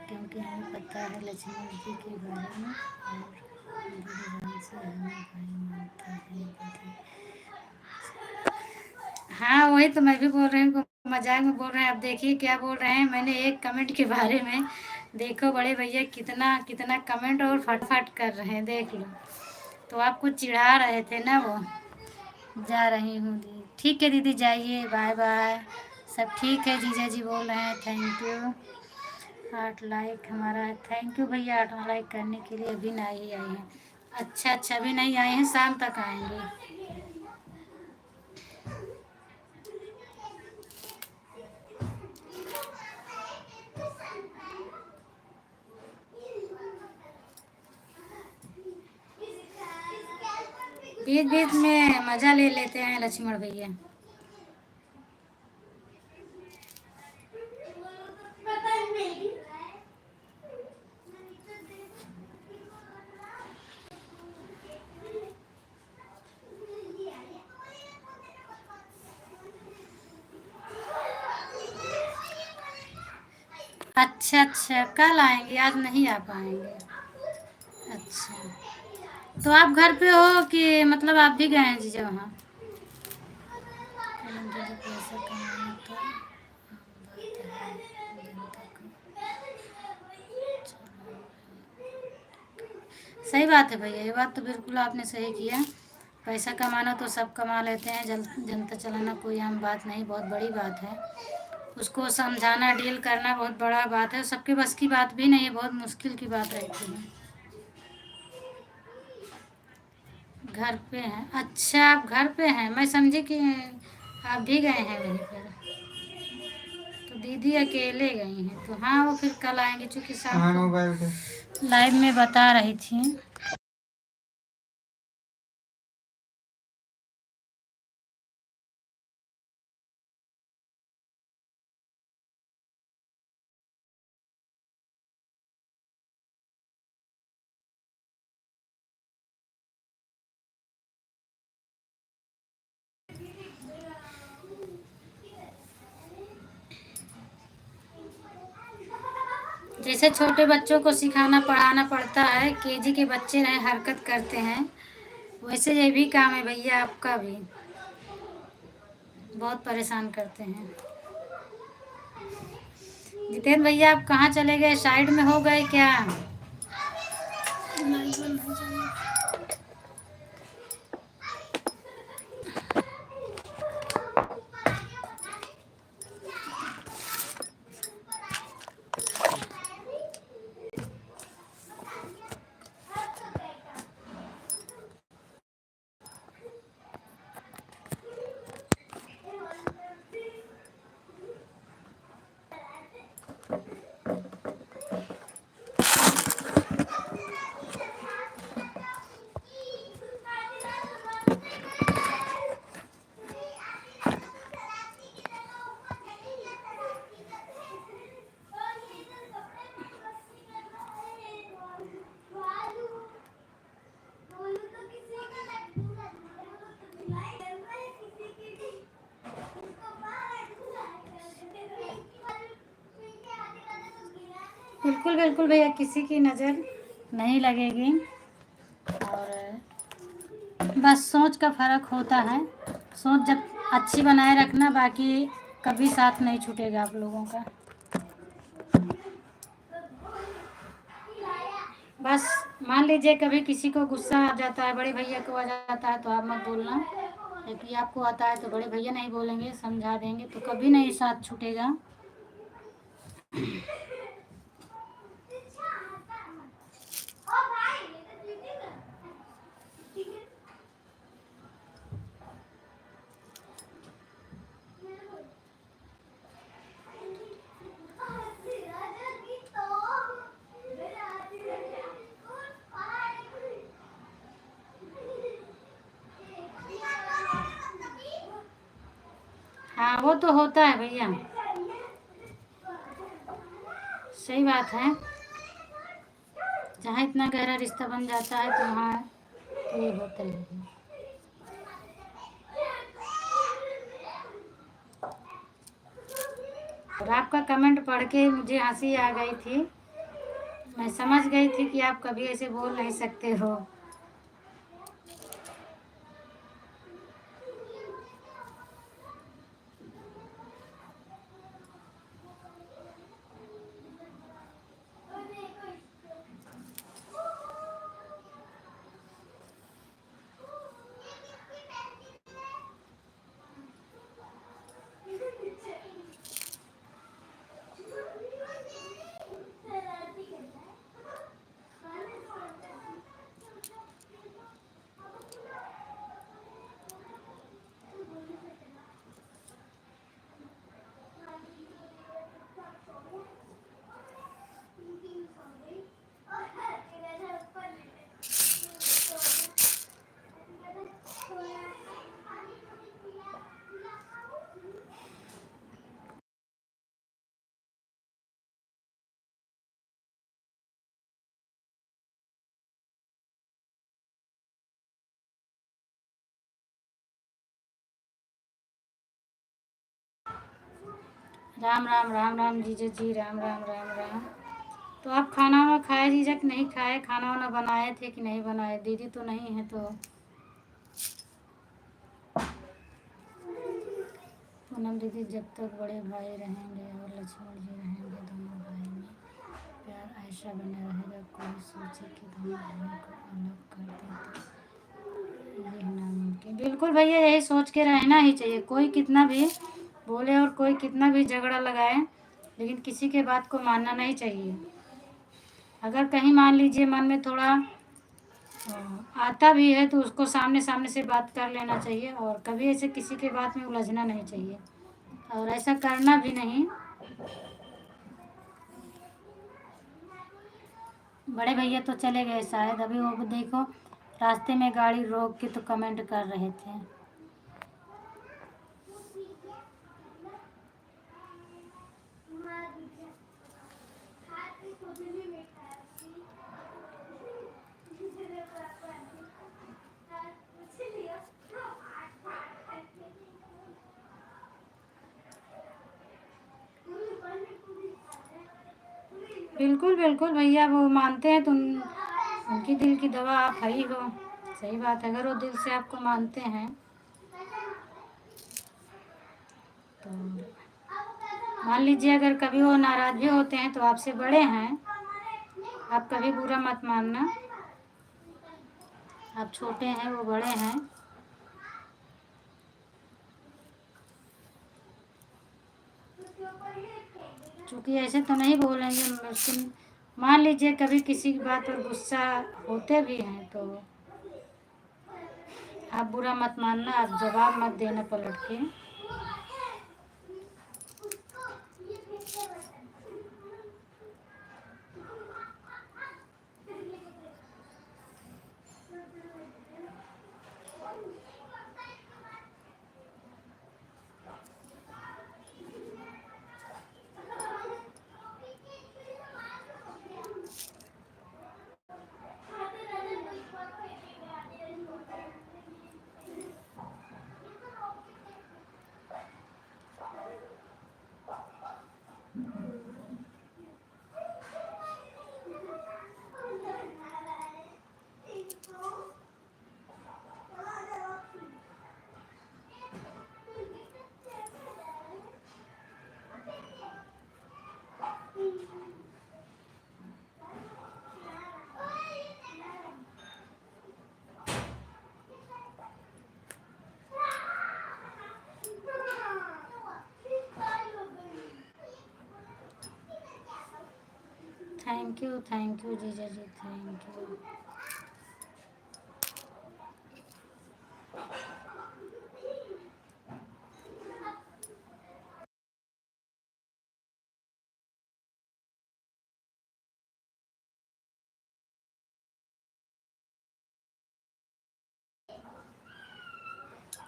क्योंकि हमें पता है लक्ष्मण जी के बारे में, और दीदी से हमें भाई मानता है दीदी। हाँ वही तो मैं भी बोल रही हूँ, मजाक में बोल रहे हैं। अब देखिए क्या बोल रहे हैं, मैंने एक कमेंट के बारे में, देखो बड़े भैया कितना कितना कमेंट और फटफट कर रहे हैं, देख लो। तो आपको चिढ़ा रहे थे ना वो। जा रही हूँ दीदी, ठीक है दीदी जाइए, बाय बाय। सब ठीक है, जीजा जी बोल रहे हैं थैंक यू। 8 लाइक हमारा है, थैंक यू भैया 8 लाइक करने के लिए। अभी नहीं आई हैं, अच्छा अच्छा अभी नहीं आए हैं, शाम तक आएंगे। बीच बीच में मज़ा ले लेते हैं लक्ष्मण भैया। अच्छा अच्छा, कल आएंगे, आज नहीं आ पाएंगे। अच्छा, तो आप घर पे हो कि मतलब आप भी गए हैं जीजा वहाँ। पैसा कमाना तो आम बात है, जनता को सही बात है भैया, ये बात तो बिल्कुल आपने सही किया। पैसा कमाना तो सब कमा लेते हैं, जनता चलाना कोई आम बात नहीं, बहुत बड़ी बात है। उसको समझाना, डील करना बहुत बड़ा बात है, सबके बस की बात भी नहीं है, बहुत मुश्किल की बात रहती है। घर पे हैं? अच्छा, आप घर पे हैं, मैं समझी कि आप भी गए हैं वहीं पर। तो दीदी अकेले गई हैं, तो हाँ वो फिर कल आएंगे, चूँकि शाम हाँ को मोबाइल पे। लाइव में बता रही थी। जैसे छोटे बच्चों को सिखाना पढ़ाना पड़ता है, केजी के बच्चे रहे हरकत करते हैं, वैसे ये भी काम है भैया आपका भी, बहुत परेशान करते हैं। जितेंद्र भैया आप कहाँ चले गए, साइड में हो गए क्या? बिल्कुल बिल्कुल भैया, किसी की नज़र नहीं लगेगी, और बस सोच का फ़र्क होता है। सोच जब अच्छी बनाए रखना, बाकी कभी साथ नहीं छूटेगा आप लोगों का। बस मान लीजिए कभी किसी को गुस्सा आ जाता है, बड़े भैया को आ जाता है, तो आप मत बोलना, क्योंकि आपको आता है तो बड़े भैया नहीं बोलेंगे, समझा देंगे, तो कभी नहीं साथ छूटेगा। हाँ वो तो होता है भैया, सही बात है। जहाँ इतना गहरा रिश्ता बन जाता है तो वहाँ तो ये होता ही है। और आपका कमेंट पढ़ के मुझे हंसी आ गई थी, मैं समझ गई थी कि आप कभी ऐसे बोल नहीं सकते हो। राम राम राम राम जीजा जी, राम राम राम राम। तो आप खाना वाना खाए जीजा कि नहीं खाए? खाना वाना बनाए थे कि नहीं बनाए? दीदी तो नहीं है, तो पूनम दीदी, जब तक बड़े भाई रहेंगे और लक्ष्मण जी रहेंगे, दोनों भाई में प्यार हमेशा बना रहेगा। कोई सोचे कि तुम दोनों को अलग कर देते, ये नामुमकिन। बिल्कुल भैया, यही सोच के रहना ही चाहिए। कोई कितना भी बोले और कोई कितना भी झगड़ा लगाए, लेकिन किसी के बात को मानना नहीं चाहिए। अगर कहीं मान लीजिए मन में थोड़ा आता भी है तो उसको सामने सामने से बात कर लेना चाहिए, और कभी ऐसे किसी के बात में उलझना नहीं चाहिए, और ऐसा करना भी नहीं। बड़े भैया तो चले गए शायद, अभी वो देखो रास्ते में गाड़ी रोक के तो कमेंट कर रहे थे। बिल्कुल बिल्कुल भैया, वो मानते हैं तो उनकी दिल की दवा आप है ही हो। सही बात है, अगर वो दिल से आपको मानते हैं तो मान लीजिए, अगर कभी वो नाराज भी होते हैं तो आपसे बड़े हैं, आप कभी बुरा मत मानना। आप छोटे हैं, वो बड़े हैं। क्योंकि ऐसे तो नहीं बोलेंगे, लेकिन मान लीजिए कभी किसी की बात पर गुस्सा होते भी हैं तो आप बुरा मत मानना, आप जवाब मत देना पलट के। थैंक यू जीजा जी, थैंक यू।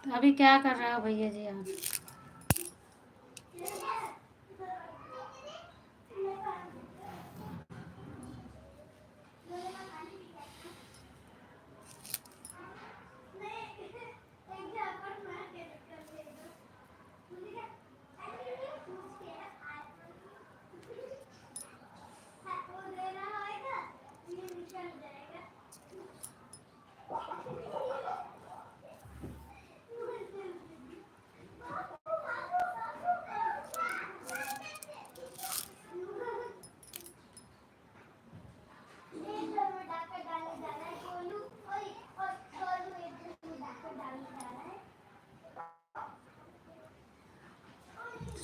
तो अभी क्या कर रहे हो भैया जी आप?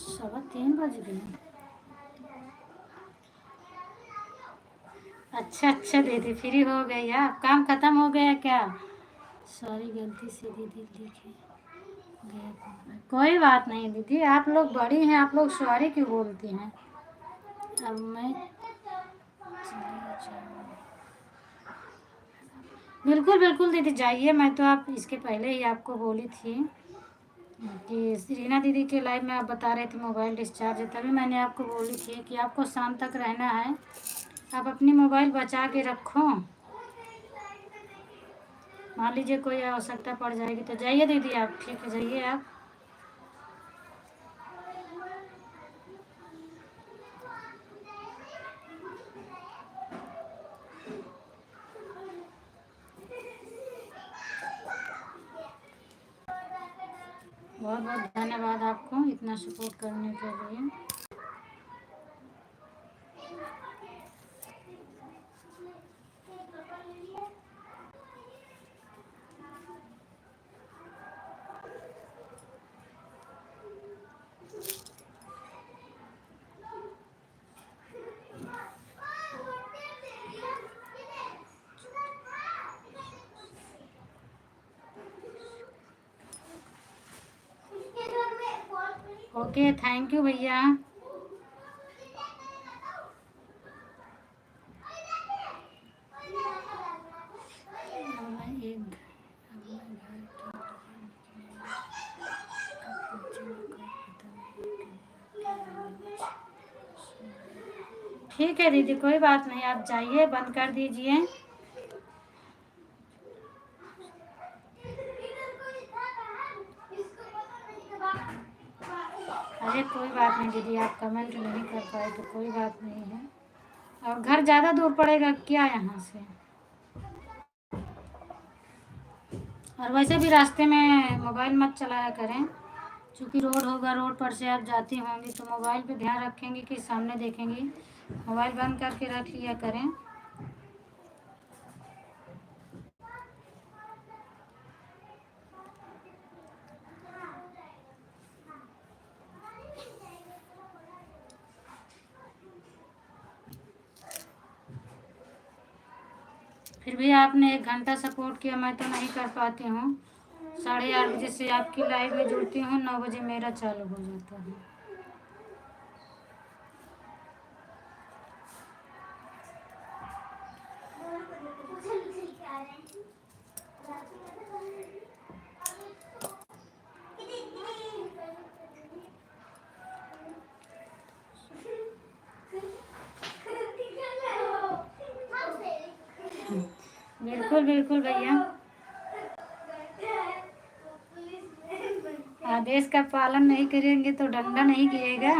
सवा 3 बज गए। अच्छा दीदी, फ्री हो गई आप? काम खत्म हो गया क्या? सॉरी, गलती से दीदी लिखे गया। कोई बात नहीं दीदी, आप लोग बड़ी हैं, आप लोग सॉरी क्यों बोलती हैं? अब मैं चली जाऊँ? बिल्कुल बिल्कुल दीदी जाइए। मैं तो आप इसके पहले ही आपको बोली थी कि रीना दीदी के लाइव में आप बता रहे थे मोबाइल डिस्चार्ज है, तभी मैंने आपको बोली थी कि आपको शाम तक रहना है। आप अपनी मोबाइल बचा के रखो, मान लीजिए कोई आवश्यकता पड़ जाएगी तो। जाइए दीदी आप, ठीक है, जाइए आप। बहुत बहुत धन्यवाद आपको इतना सपोर्ट करने के लिए। ओके, थैंक यू भैया। ठीक है दीदी, कोई बात नहीं, आप जाइए, बंद कर दीजिए। अरे कोई बात नहीं दीदी, आप कमेंट नहीं कर पाए तो कोई बात नहीं है। और घर ज़्यादा दूर पड़ेगा क्या यहाँ से? और वैसे भी रास्ते में मोबाइल मत चलाया करें, क्योंकि रोड होगा, रोड पर से आप जाती होंगी तो मोबाइल पे ध्यान रखेंगी कि सामने देखेंगी। मोबाइल बंद करके रख लिया करें। फिर भी आपने 1 घंटा सपोर्ट किया, मैं तो नहीं कर पाती हूँ। 8:30 बजे से आपकी लाइव में जुड़ती हूँ, 9 बजे मेरा चालू हो जाता है। बिल्कुल बिल्कुल भैया, आदेश का पालन नहीं करेंगे तो डंडा नहीं गिरेगा।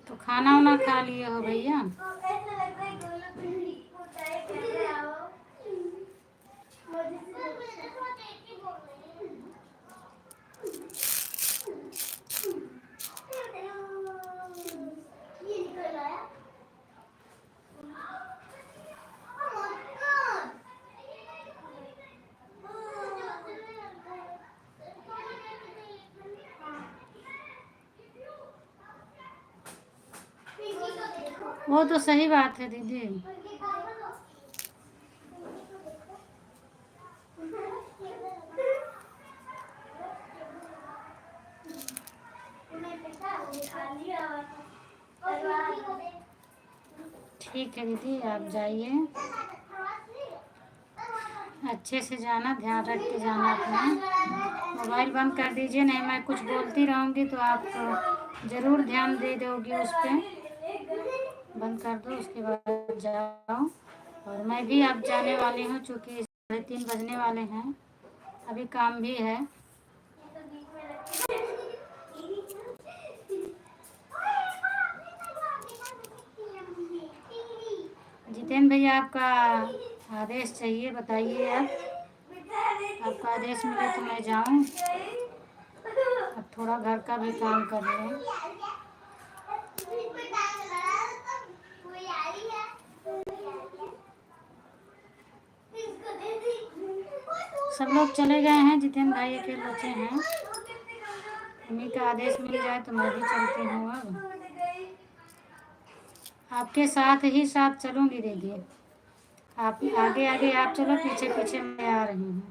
तो खाना वाना खा लिए हो भैया? वो तो सही बात है दीदी। ठीक है दीदी, आप जाइए, अच्छे से जाना, ध्यान रख के जाना अपना। मोबाइल बंद कर दीजिए, नहीं मैं कुछ बोलती रहूँगी तो आप ज़रूर ध्यान दे दोगी उस पर। बंद कर दो, उसके बाद जाओ। और मैं भी अब जाने वाली हूँ, चूँकि 3:30 बजने वाले हैं, अभी काम भी है। जितेंद्र भैया, आपका आदेश चाहिए, बताइए आप। आपका आदेश मिले तो मैं जाऊं। अब थोड़ा घर का भी काम कर लें। सब लोग चले गए हैं, जितेंद्र भाई अकेले बचे हैं। उन्हीं का आदेश मिल जाए तो मैं भी चलती हूँ। अब आपके साथ ही साथ चलूँगी दीदी। आप आगे आगे आप चलो, पीछे पीछे मैं आ रही हूँ।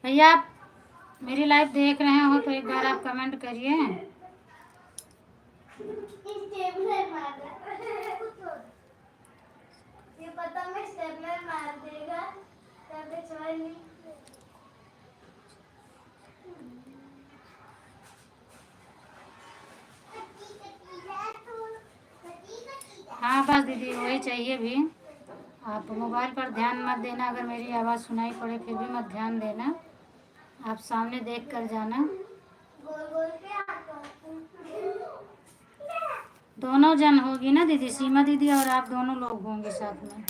भैया, आप मेरी लाइव देख रहे हो तो एक बार आप कमेंट करिए। ये पता मैं स्टेपलर मार देगा, हाँ बस दीदी वही चाहिए भी। आप मोबाइल पर ध्यान मत देना, अगर मेरी आवाज़ सुनाई पड़े फिर भी मत ध्यान देना, आप सामने देख कर जाना। दोनों जन होगी ना दीदी, सीमा दीदी और आप दोनों लोग होंगे साथ में।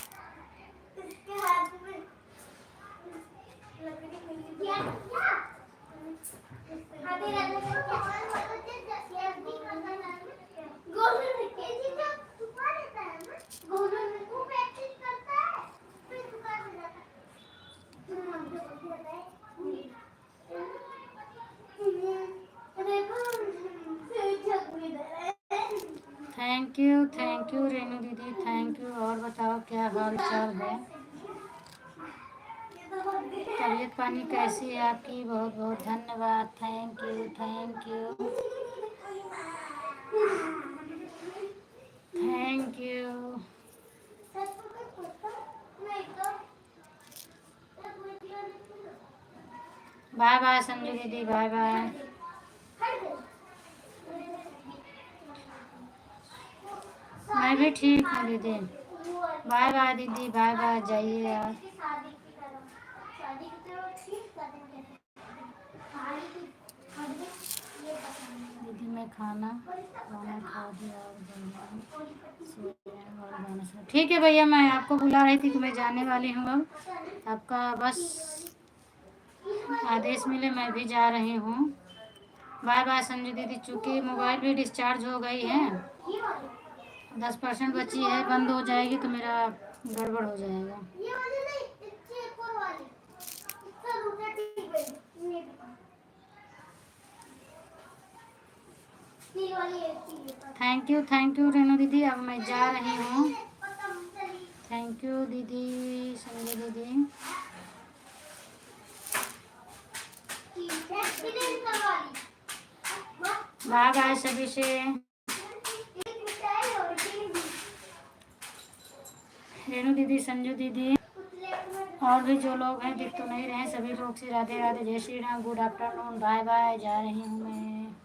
थैंक यू रेनू दीदी, थैंक यू। और बताओ क्या हाल चाल है, तबीयत पानी कैसी है आपकी? बहुत बहुत धन्यवाद, thank you thank you thank you. Bye bye Sanju दीदी, बाय बाय। मैं भी ठीक हूँ दीदी। बाय बाय दीदी, बाय बाय, जाइए आप। दीदी मैं खाना खाना खा दिया और और गाना सुना। ठीक है भैया, मैं आपको बुला रही थी कि मैं जाने वाली हूँ अब। आपका बस आदेश मिले मैं भी जा रही हूँ। बाय बाय संजू दीदी। चूँकि मोबाइल भी डिस्चार्ज हो गई है, 10% बची है, बंद हो जाएगी तो मेरा गड़बड़ हो जाएगा। थैंक यू रेनू दीदी, अब मैं जा रही हूँ। थैंक यू दीदी, संजय दीदी। बाय बाय सभी से। रेनू दीदी, संजू दीदी और भी जो लोग हैं दिख तो नहीं रहे, सभी लोग से राधे राधे, जय Shri Ram, good afternoon, bye bye, जा रही हूँ मैं।